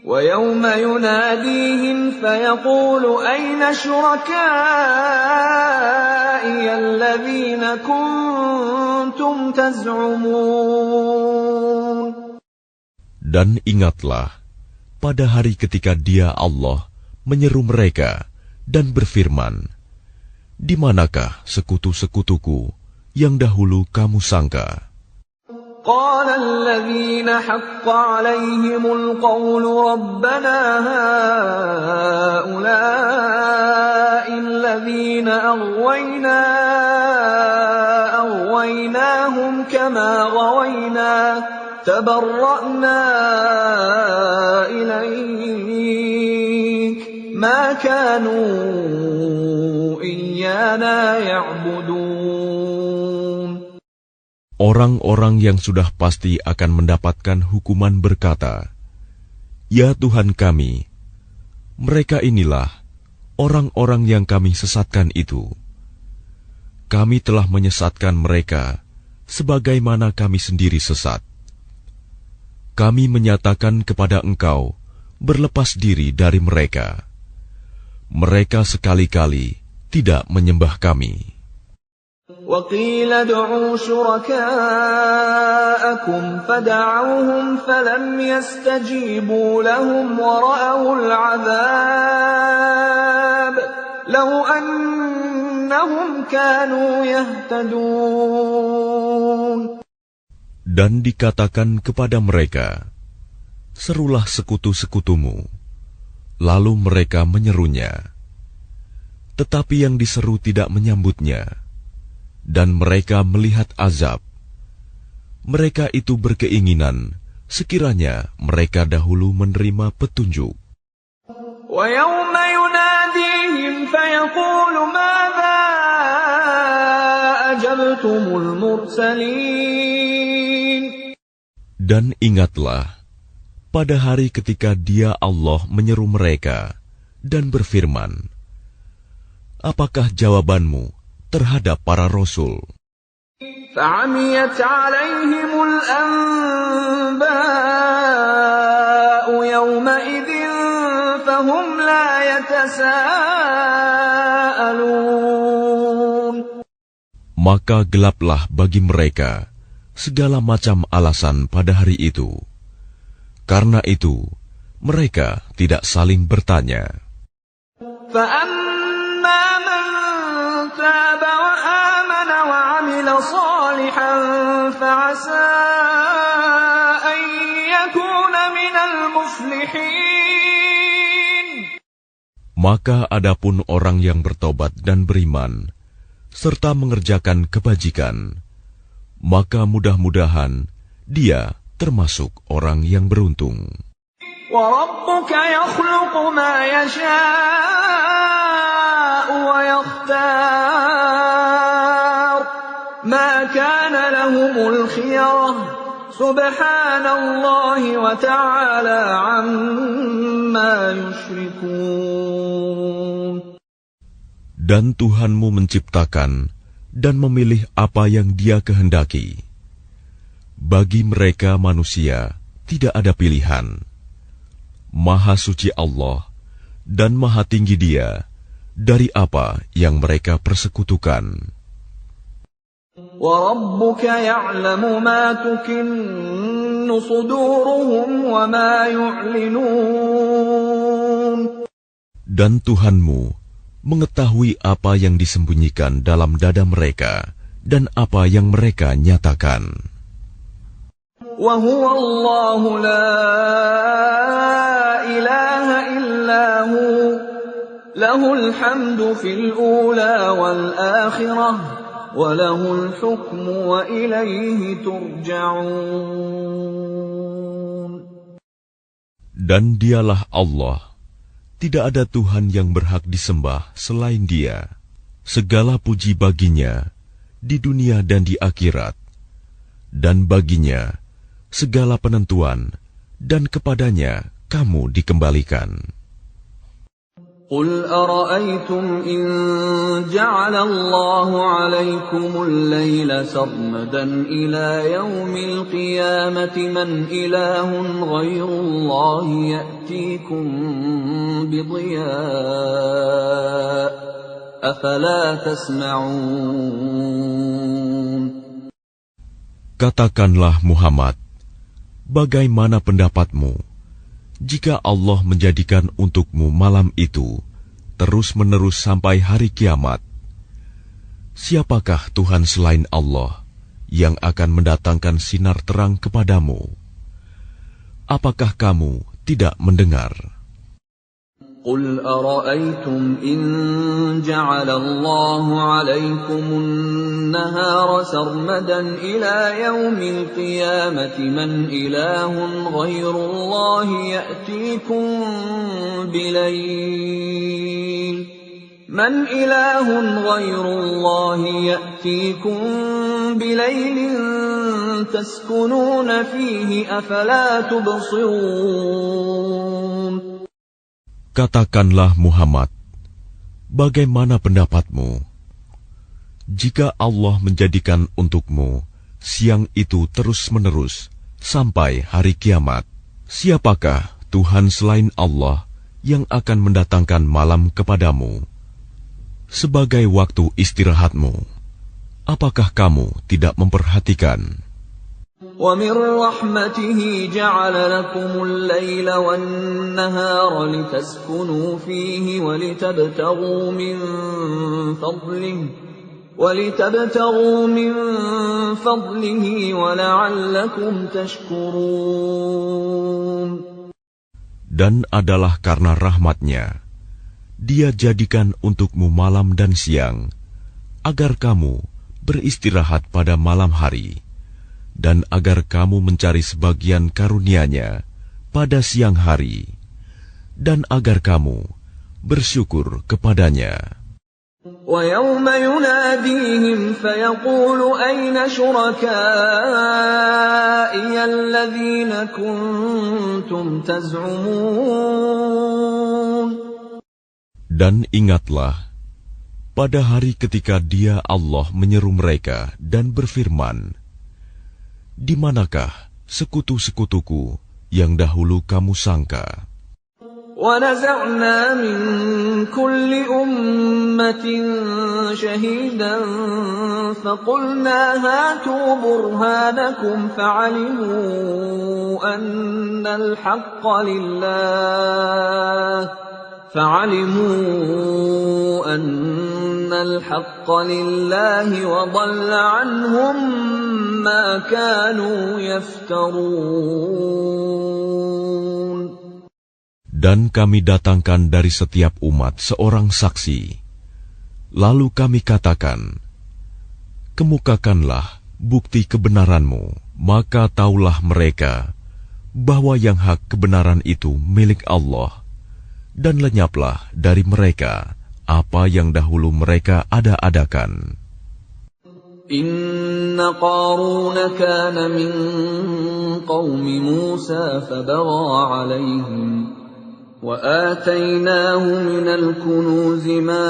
وَيَوْمَ يُنَادِيهِمْ فَيَقُولُ أَيْنَ شُرَكَائِيَ الَّذِينَ كُنتُمْ تَزْعُمُونَ. Dan ingatlah, pada hari ketika Dia Allah menyeru mereka dan berfirman, di manakah sekutu-sekutuku yang dahulu kamu sangka? قال الذين حق عليهم القول ربنا هؤلاء الذين أغويناهم كما غوينا تبرأنا إليك ما كانوا إيانا يعبدون. Orang-orang yang sudah pasti akan mendapatkan hukuman berkata, "Ya Tuhan kami, mereka inilah orang-orang yang kami sesatkan itu. Kami telah menyesatkan mereka sebagaimana kami sendiri sesat. Kami menyatakan kepada Engkau berlepas diri dari mereka. Mereka sekali-kali tidak menyembah kami." وَقِيلَ ادْعُوا شُرَكَاءَكُمْ فَدَعَوْهُمْ فَلَمْ يَسْتَجِيبُوا لَهُمْ وَرَأَوُا الْعَذَابَ لَوْ أَنَّهُمْ كَانُوا يَهْتَدُونَ. Dan dikatakan kepada mereka, serulah sekutu-sekutumu. Lalu mereka menyerunya. Tetapi yang diseru tidak menyambutnya. Dan mereka melihat azab. Mereka itu berkeinginan sekiranya mereka dahulu menerima petunjuk. وَيَوْمَ يُنَادِيهِمْ فَيَقُولُ مَاذَا أَجَبْتُمُ الْمُرْسَلِينَ. Dan ingatlah, pada hari ketika Dia Allah menyeru mereka dan berfirman, apakah jawabanmu terhadap para rasul? فَعَمِيَتْ عَلَيْهِمُ الْأَنْبَاءُ يَوْمَئِذٍ فَهُمْ لَا يَتَسَاءَلُونَ. Maka gelaplah bagi mereka segala macam alasan pada hari itu. Karena itu, mereka tidak saling bertanya. فَأَمَّا مَنْ تَابَ وَآمَنَ وَعَمِلَ صَالِحًا فَعَسَىٰ أَنْ يَكُونَ مِنَ الْمُفْلِحِينَ. Maka adapun orang yang bertobat dan beriman, serta mengerjakan kebajikan, maka mudah-mudahan dia termasuk orang yang beruntung. وَرَبُّكَ يَخْلُقُ مَا يَشَاءُ وَيَخْتَارُ مَا كَانَ لَهُمُ الْخِيَرَةُ سُبْحَانَ اللَّهِ وَتَعَالَى عَمَّا يُشْرِكُونَ. Dan Tuhanmu menciptakan dan memilih apa yang Dia kehendaki. Bagi mereka manusia tidak ada pilihan. Maha suci Allah dan maha tinggi Dia dari apa yang mereka persekutukan. وَرَبُّكَ يَعْلَمُ مَا تُكِنُّ صُدُورُهُمْ وَمَا يُعْلِنُونَ. Dan Tuhanmu mengetahui apa yang disembunyikan dalam dada mereka dan apa yang mereka nyatakan. وَهُوَ اللَّهُ لَا إِلَهَ إِلَّا هُوَ لَهُ الْحَمْدُ فِي الْأُولَى وَالْآخِرَةِ وَلَهُ الْحُكْمُ وَإِلَيْهِ تُرْجَعُونَ. Dan Dialah Allah, tidak ada Tuhan yang berhak disembah selain Dia. Segala puji baginya di dunia dan di akhirat, dan baginya segala penentuan, dan kepadanya kamu dikembalikan. قل أرأيتم إن جعل الله عليكم الليل سرمدا إلى يوم القيامة من إله غير الله يأتيكم بضياء أفلا تسمعون. Katakanlah Muhammad, bagaimana pendapatmu jika Allah menjadikan untukmu malam itu terus-menerus sampai hari kiamat? Siapakah Tuhan selain Allah yang akan mendatangkan sinar terang kepadamu? Apakah kamu tidak mendengar? قل أرأيتم إن جعل الله عليكم النهار سرمدا إلى يوم القيامة من إله غير الله يأتيكم بليل تسكنون فيه أفلا تبصرون. Katakanlah Muhammad, bagaimana pendapatmu jika Allah menjadikan untukmu siang itu terus-menerus sampai hari kiamat? Siapakah Tuhan selain Allah yang akan mendatangkan malam kepadamu sebagai waktu istirahatmu? Apakah kamu tidak memperhatikan? وَمِنْ رَحْمَتِهِ جَعَلَ لَكُمُ اللَّيْلَ وَالنَّهَارَ لِتَسْكُنُوا فِيهِ وَلِتَبْتَغُوا مِنْ فَضْلِهِ وَلَعَلَّكُمْ تَشْكُرُونَ. Dan adalah karena rahmat-Nya, Dia jadikan untukmu malam dan siang, agar kamu beristirahat pada malam hari, dan agar kamu mencari sebagian karunia-Nya pada siang hari, dan agar kamu bersyukur kepadanya. وَيَوْمَ يُنَادِيهِمْ فَيَقُولُ أَيْنَ شُرَكَائِيَ الَّذِينَ كُنتُمْ تَزْعُمُونَ. Dan ingatlah, pada hari ketika Dia Allah menyeru mereka dan berfirman, di manakah sekutu-sekutuku yang dahulu kamu sangka? وَنَزَعْنَا مِنْ كُلِّ أُمَّةٍ شَهِيدًا فَقُلْنَا هَاتُوا بُرْهَانَكُمْ فَعَلِمُوا أَنَّ الْحَقَّ لِلَّهِ وَضَلَّ عَنْهُمْ مَا كَانُوا يَفْتَرُونَ. Dan kami datangkan dari setiap umat seorang saksi. Lalu kami katakan, kemukakanlah bukti kebenaranmu, maka taulah mereka bahwa yang hak kebenaran itu milik Allah, dan lenyaplah dari mereka apa yang dahulu mereka ada-adakan. Inna Qarun kana min qawmi Musa fabagha alayhim وآتيناه من الكنوز ما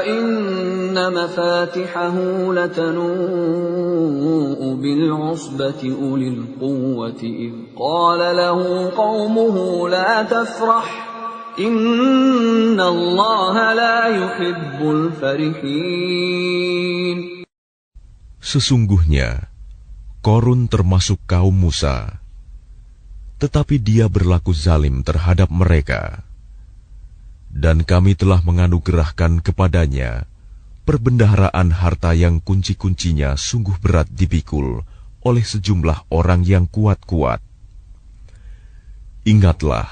إن مفاتحه لتنوء بالعصبة أولي القوة إذ قال له قومه لا تفرح إن الله لا يحب الفرحين. Sesungguhnya Qarun termasuk kaum Musa, tetapi dia berlaku zalim terhadap mereka. Dan kami telah menganugerahkan kepadanya perbendaharaan harta yang kunci-kuncinya sungguh berat dipikul oleh sejumlah orang yang kuat-kuat. Ingatlah,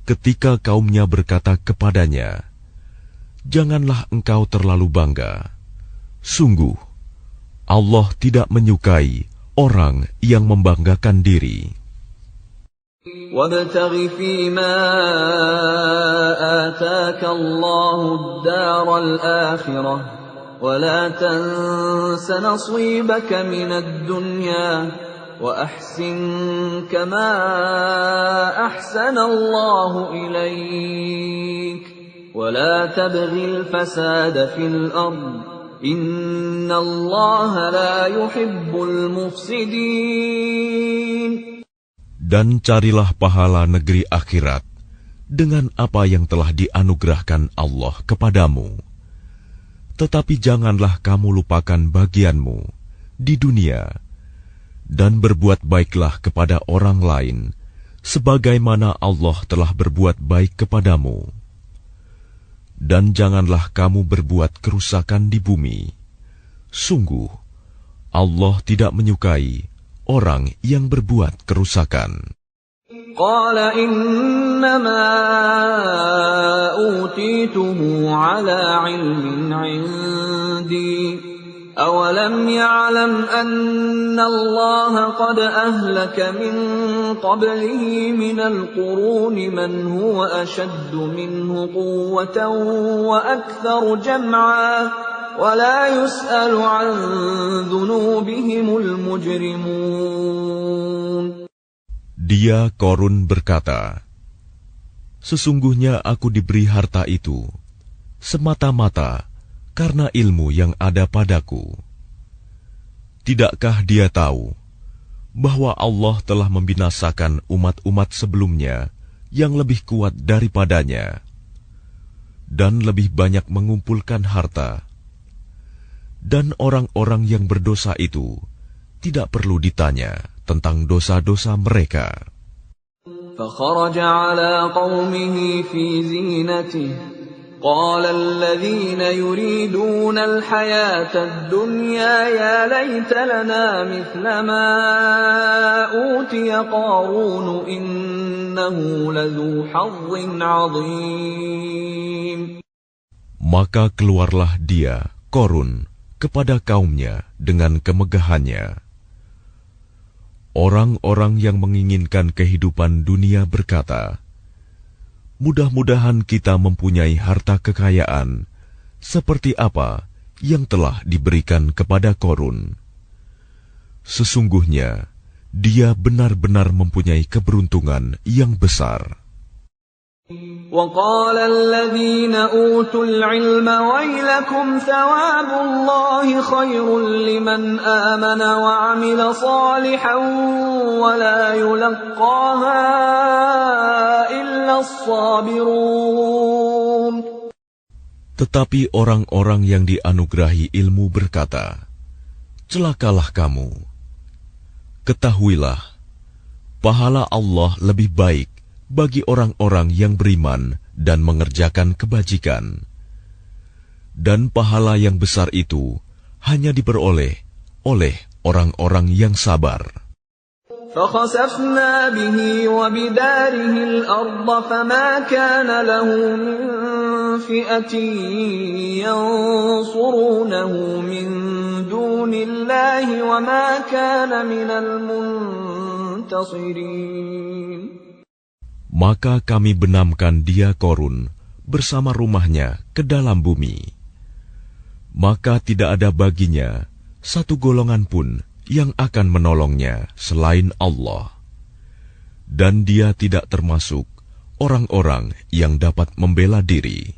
ketika kaumnya berkata kepadanya, janganlah engkau terlalu bangga. Sungguh, Allah tidak menyukai orang yang membanggakan diri. وَابْتَغِ فِيمَا آتَاكَ اللَّهُ الدَّارَ الْآخِرَةَ ولا تنس نصيبك من الدنيا وأحسن كما أحسن الله إليك ولا تبغ الفساد في الأرض إن الله لا يحب المفسدين. Dan carilah pahala negeri akhirat dengan apa yang telah dianugerahkan Allah kepadamu. Tetapi janganlah kamu lupakan bagianmu di dunia, dan berbuat baiklah kepada orang lain, sebagaimana Allah telah berbuat baik kepadamu. Dan janganlah kamu berbuat kerusakan di bumi. Sungguh, Allah tidak menyukai orang yang berbuat kerusakan. Qala innama utituhu ala ilmin indi awalam ya'lam anna Allah qad ahlaka min qablihi minal quruni man huwa ashaddu minhu quwwatan wa aktharu jam'a wa la yus'alu an dhunubihimul mujrimun. Dia Korun berkata, sesungguhnya aku diberi harta itu semata-mata karena ilmu yang ada padaku. Tidakkah dia tahu bahwa Allah telah membinasakan umat-umat sebelumnya yang lebih kuat daripadanya dan lebih banyak mengumpulkan harta, dan orang-orang yang berdosa itu tidak perlu ditanya tentang dosa-dosa mereka. فخرج على قومه في زينته قال الذين يريدون الحياة الدنيا يا ليت لنا مثل ما أوتي قارون إنه لذو حظ عظيم. Maka keluarlah dia, Korun, kepada kaumnya dengan kemegahannya. Orang-orang yang menginginkan kehidupan dunia berkata, mudah-mudahan kita mempunyai harta kekayaan seperti apa yang telah diberikan kepada Korun. Sesungguhnya, dia benar-benar mempunyai keberuntungan yang besar. وقال الذين أوتوا العلم ويلكم ثواب الله خير لمن آمن وعمل صالحا ولا يلقاها إلا الصابرون. Tetapi orang-orang yang dianugerahi ilmu berkata, celakalah kamu. Ketahuilah, pahala Allah lebih baik bagi orang-orang yang beriman dan mengerjakan kebajikan. Dan pahala yang besar itu hanya diperoleh oleh orang-orang yang sabar. فَخَسَفْنَا بِهِ وَبِدَارِهِ الْأَرْضَ فَمَا كَانَ لَهُ مِنْ فِئَةٍ يَنْصُرُونَهُ مِنْ دُونِ اللَّهِ وَمَا كَانَ مِنَ الْمُنْتَصِرِينَ. Maka kami benamkan dia Korun bersama rumahnya ke dalam bumi. Maka tidak ada baginya satu golongan pun yang akan menolongnya selain Allah. Dan dia tidak termasuk orang-orang yang dapat membela diri.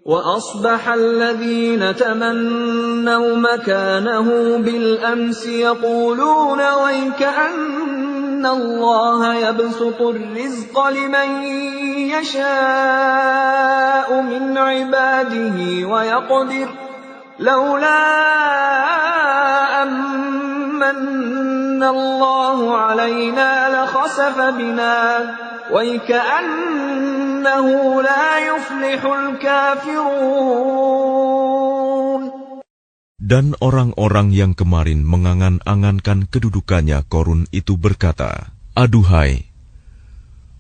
وَأَصْبَحَ الَّذِينَ تَمَنَّوْا مَكَانَهُ بِالْأَمْسِ يَقُولُونَ وَيْكَأَنَّ اللَّهَ يَبْسُطُ الرِّزْقَ لِمَن يَشَاءُ مِنْ عِبَادِهِ وَيَقْدِرُ لَوْلَا أَمَّنَّ اللَّهُ عَلَيْنَا لَخَسَفَ بِنَا وَيْكَأَنَّهُ لَا يُفْلِحُ الْكَافِرُونَ. Dan orang-orang yang kemarin mengangan-angankan kedudukannya Korun itu berkata, aduhai,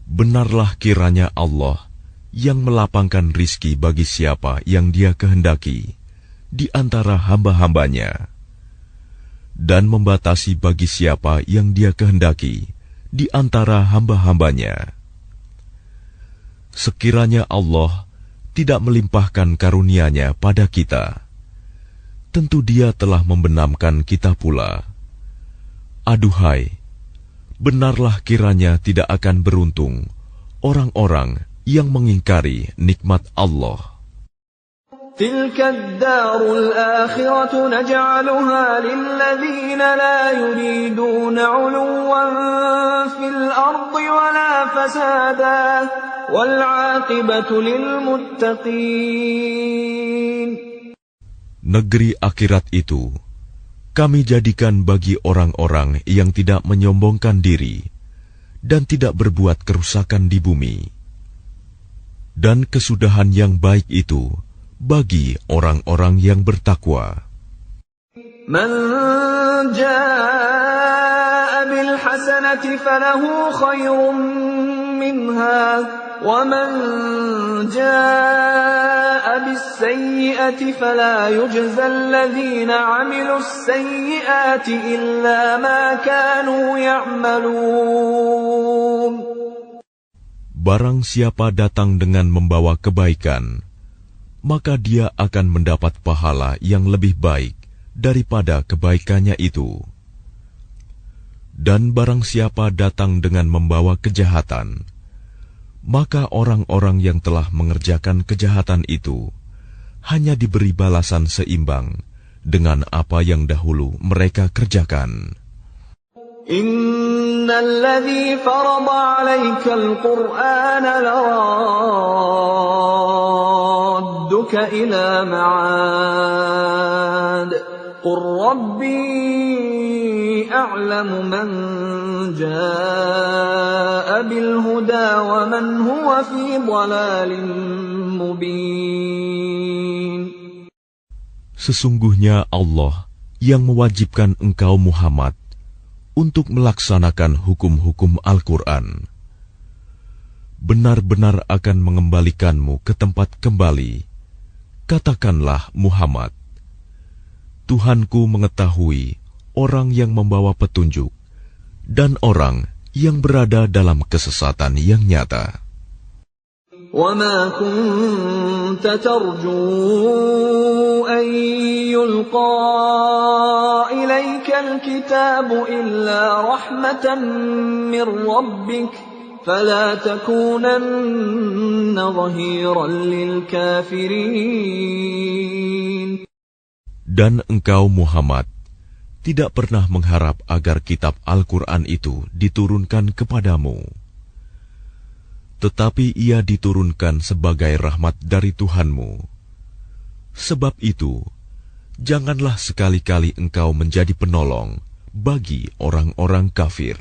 benarlah kiranya Allah yang melapangkan rizki bagi siapa yang dia kehendaki di antara hamba-hambanya, dan membatasi bagi siapa yang dia kehendaki di antara hamba-hambanya. Sekiranya Allah tidak melimpahkan karunia-Nya pada kita, tentu Dia telah membenamkan kita pula. Aduhai, benarlah kiranya tidak akan beruntung orang-orang yang mengingkari nikmat Allah. تلك الدار الآخرة نجعلها للذين لا يريدون علوا في الأرض ولا فسادا والعاقبة للمتقين. Negeri akhirat itu kami jadikan bagi orang-orang yang tidak menyombongkan diri dan tidak berbuat kerusakan di bumi. Dan kesudahan yang baik itu bagi orang-orang yang bertakwa. Man jaa bil hasanati falahu khairun minha wa man jaa bis sayyi'ati fala yujza alladhina 'amilus sayyi'ati illa ma kanu ya'malun. Barang siapa datang dengan membawa kebaikan, maka dia akan mendapat pahala yang lebih baik daripada kebaikannya itu. Dan barang siapa datang dengan membawa kejahatan, maka orang-orang yang telah mengerjakan kejahatan itu hanya diberi balasan seimbang dengan apa yang dahulu mereka kerjakan. Innalladzi farada 'alaikal Qur'ana laradduka ila ma'ad. Qur rabbi a'lamu man jaa'a bil huda wa man huwa fi dhalalin mubin. Sesungguhnya Allah yang mewajibkan engkau Muhammad untuk melaksanakan hukum-hukum Al-Quran, benar-benar akan mengembalikanmu ke tempat kembali. Katakanlah Muhammad, Tuhanku mengetahui orang yang membawa petunjuk dan orang yang berada dalam kesesatan yang nyata. وَمَا كُنْتَ تَرْجُو أَنْ يُلْقَى إِلَيْكَ الْكِتَابُ إِلَّا رَحْمَةً مِّنْ رَبِّكَ فَلَا تَكُونَنَّ ظَهِيرًا لِلْكَافِرِينَ. Dan engkau Muhammad tidak pernah mengharap agar kitab Al-Quran itu diturunkan kepadamu. Tetapi ia diturunkan sebagai rahmat dari Tuhanmu. Sebab itu, janganlah sekali-kali engkau menjadi penolong bagi orang-orang kafir.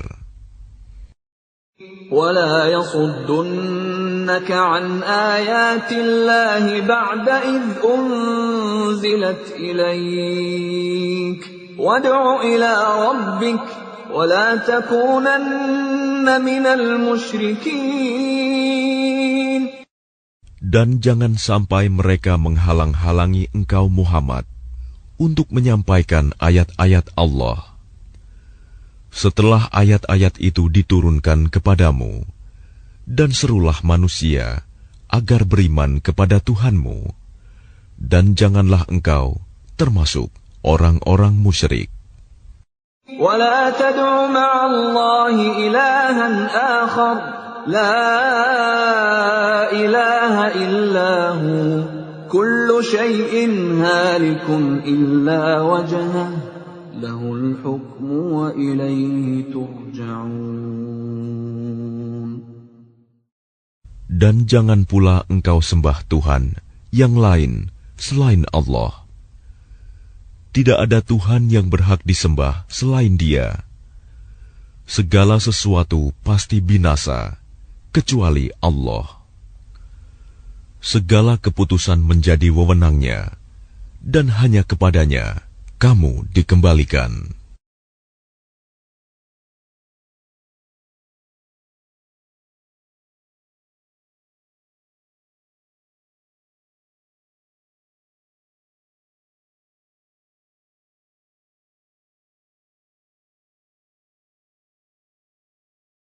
وَلَا يَصُدُّنَّكَ عَنْ آيَاتِ اللَّهِ بَعْدَ إِذْ أُنْزِلَتْ إِلَيْكَ وَادْعُ إِلَى رَبِّكَ وَلَا تَكُونَنَّ مِنَ الْمُشْرِكِينَ. Dan jangan sampai mereka menghalang-halangi engkau Muhammad untuk menyampaikan ayat-ayat Allah. Setelah ayat-ayat itu diturunkan kepadamu, dan serulah manusia agar beriman kepada Tuhanmu, dan janganlah engkau termasuk orang-orang musyrik. وَلَا تَدْعُ مَعَ اللَّهِ إِلَٰهًا آخَرَ لَا إِلَٰهَ إِلَّا هُوَ كُلُّ شَيْءٍ هَالِكٌ إِلَّا وَجْهَهُ لَهُ الْحُكْمُ وَإِلَيْهِ تُرْجَعُونَ. Dan jangan pula engkau sembah Tuhan yang lain selain Allah. Tidak ada Tuhan yang berhak disembah selain Dia. Segala sesuatu pasti binasa, kecuali Allah. Segala keputusan menjadi wewenang-Nya, dan hanya kepadanya kamu dikembalikan.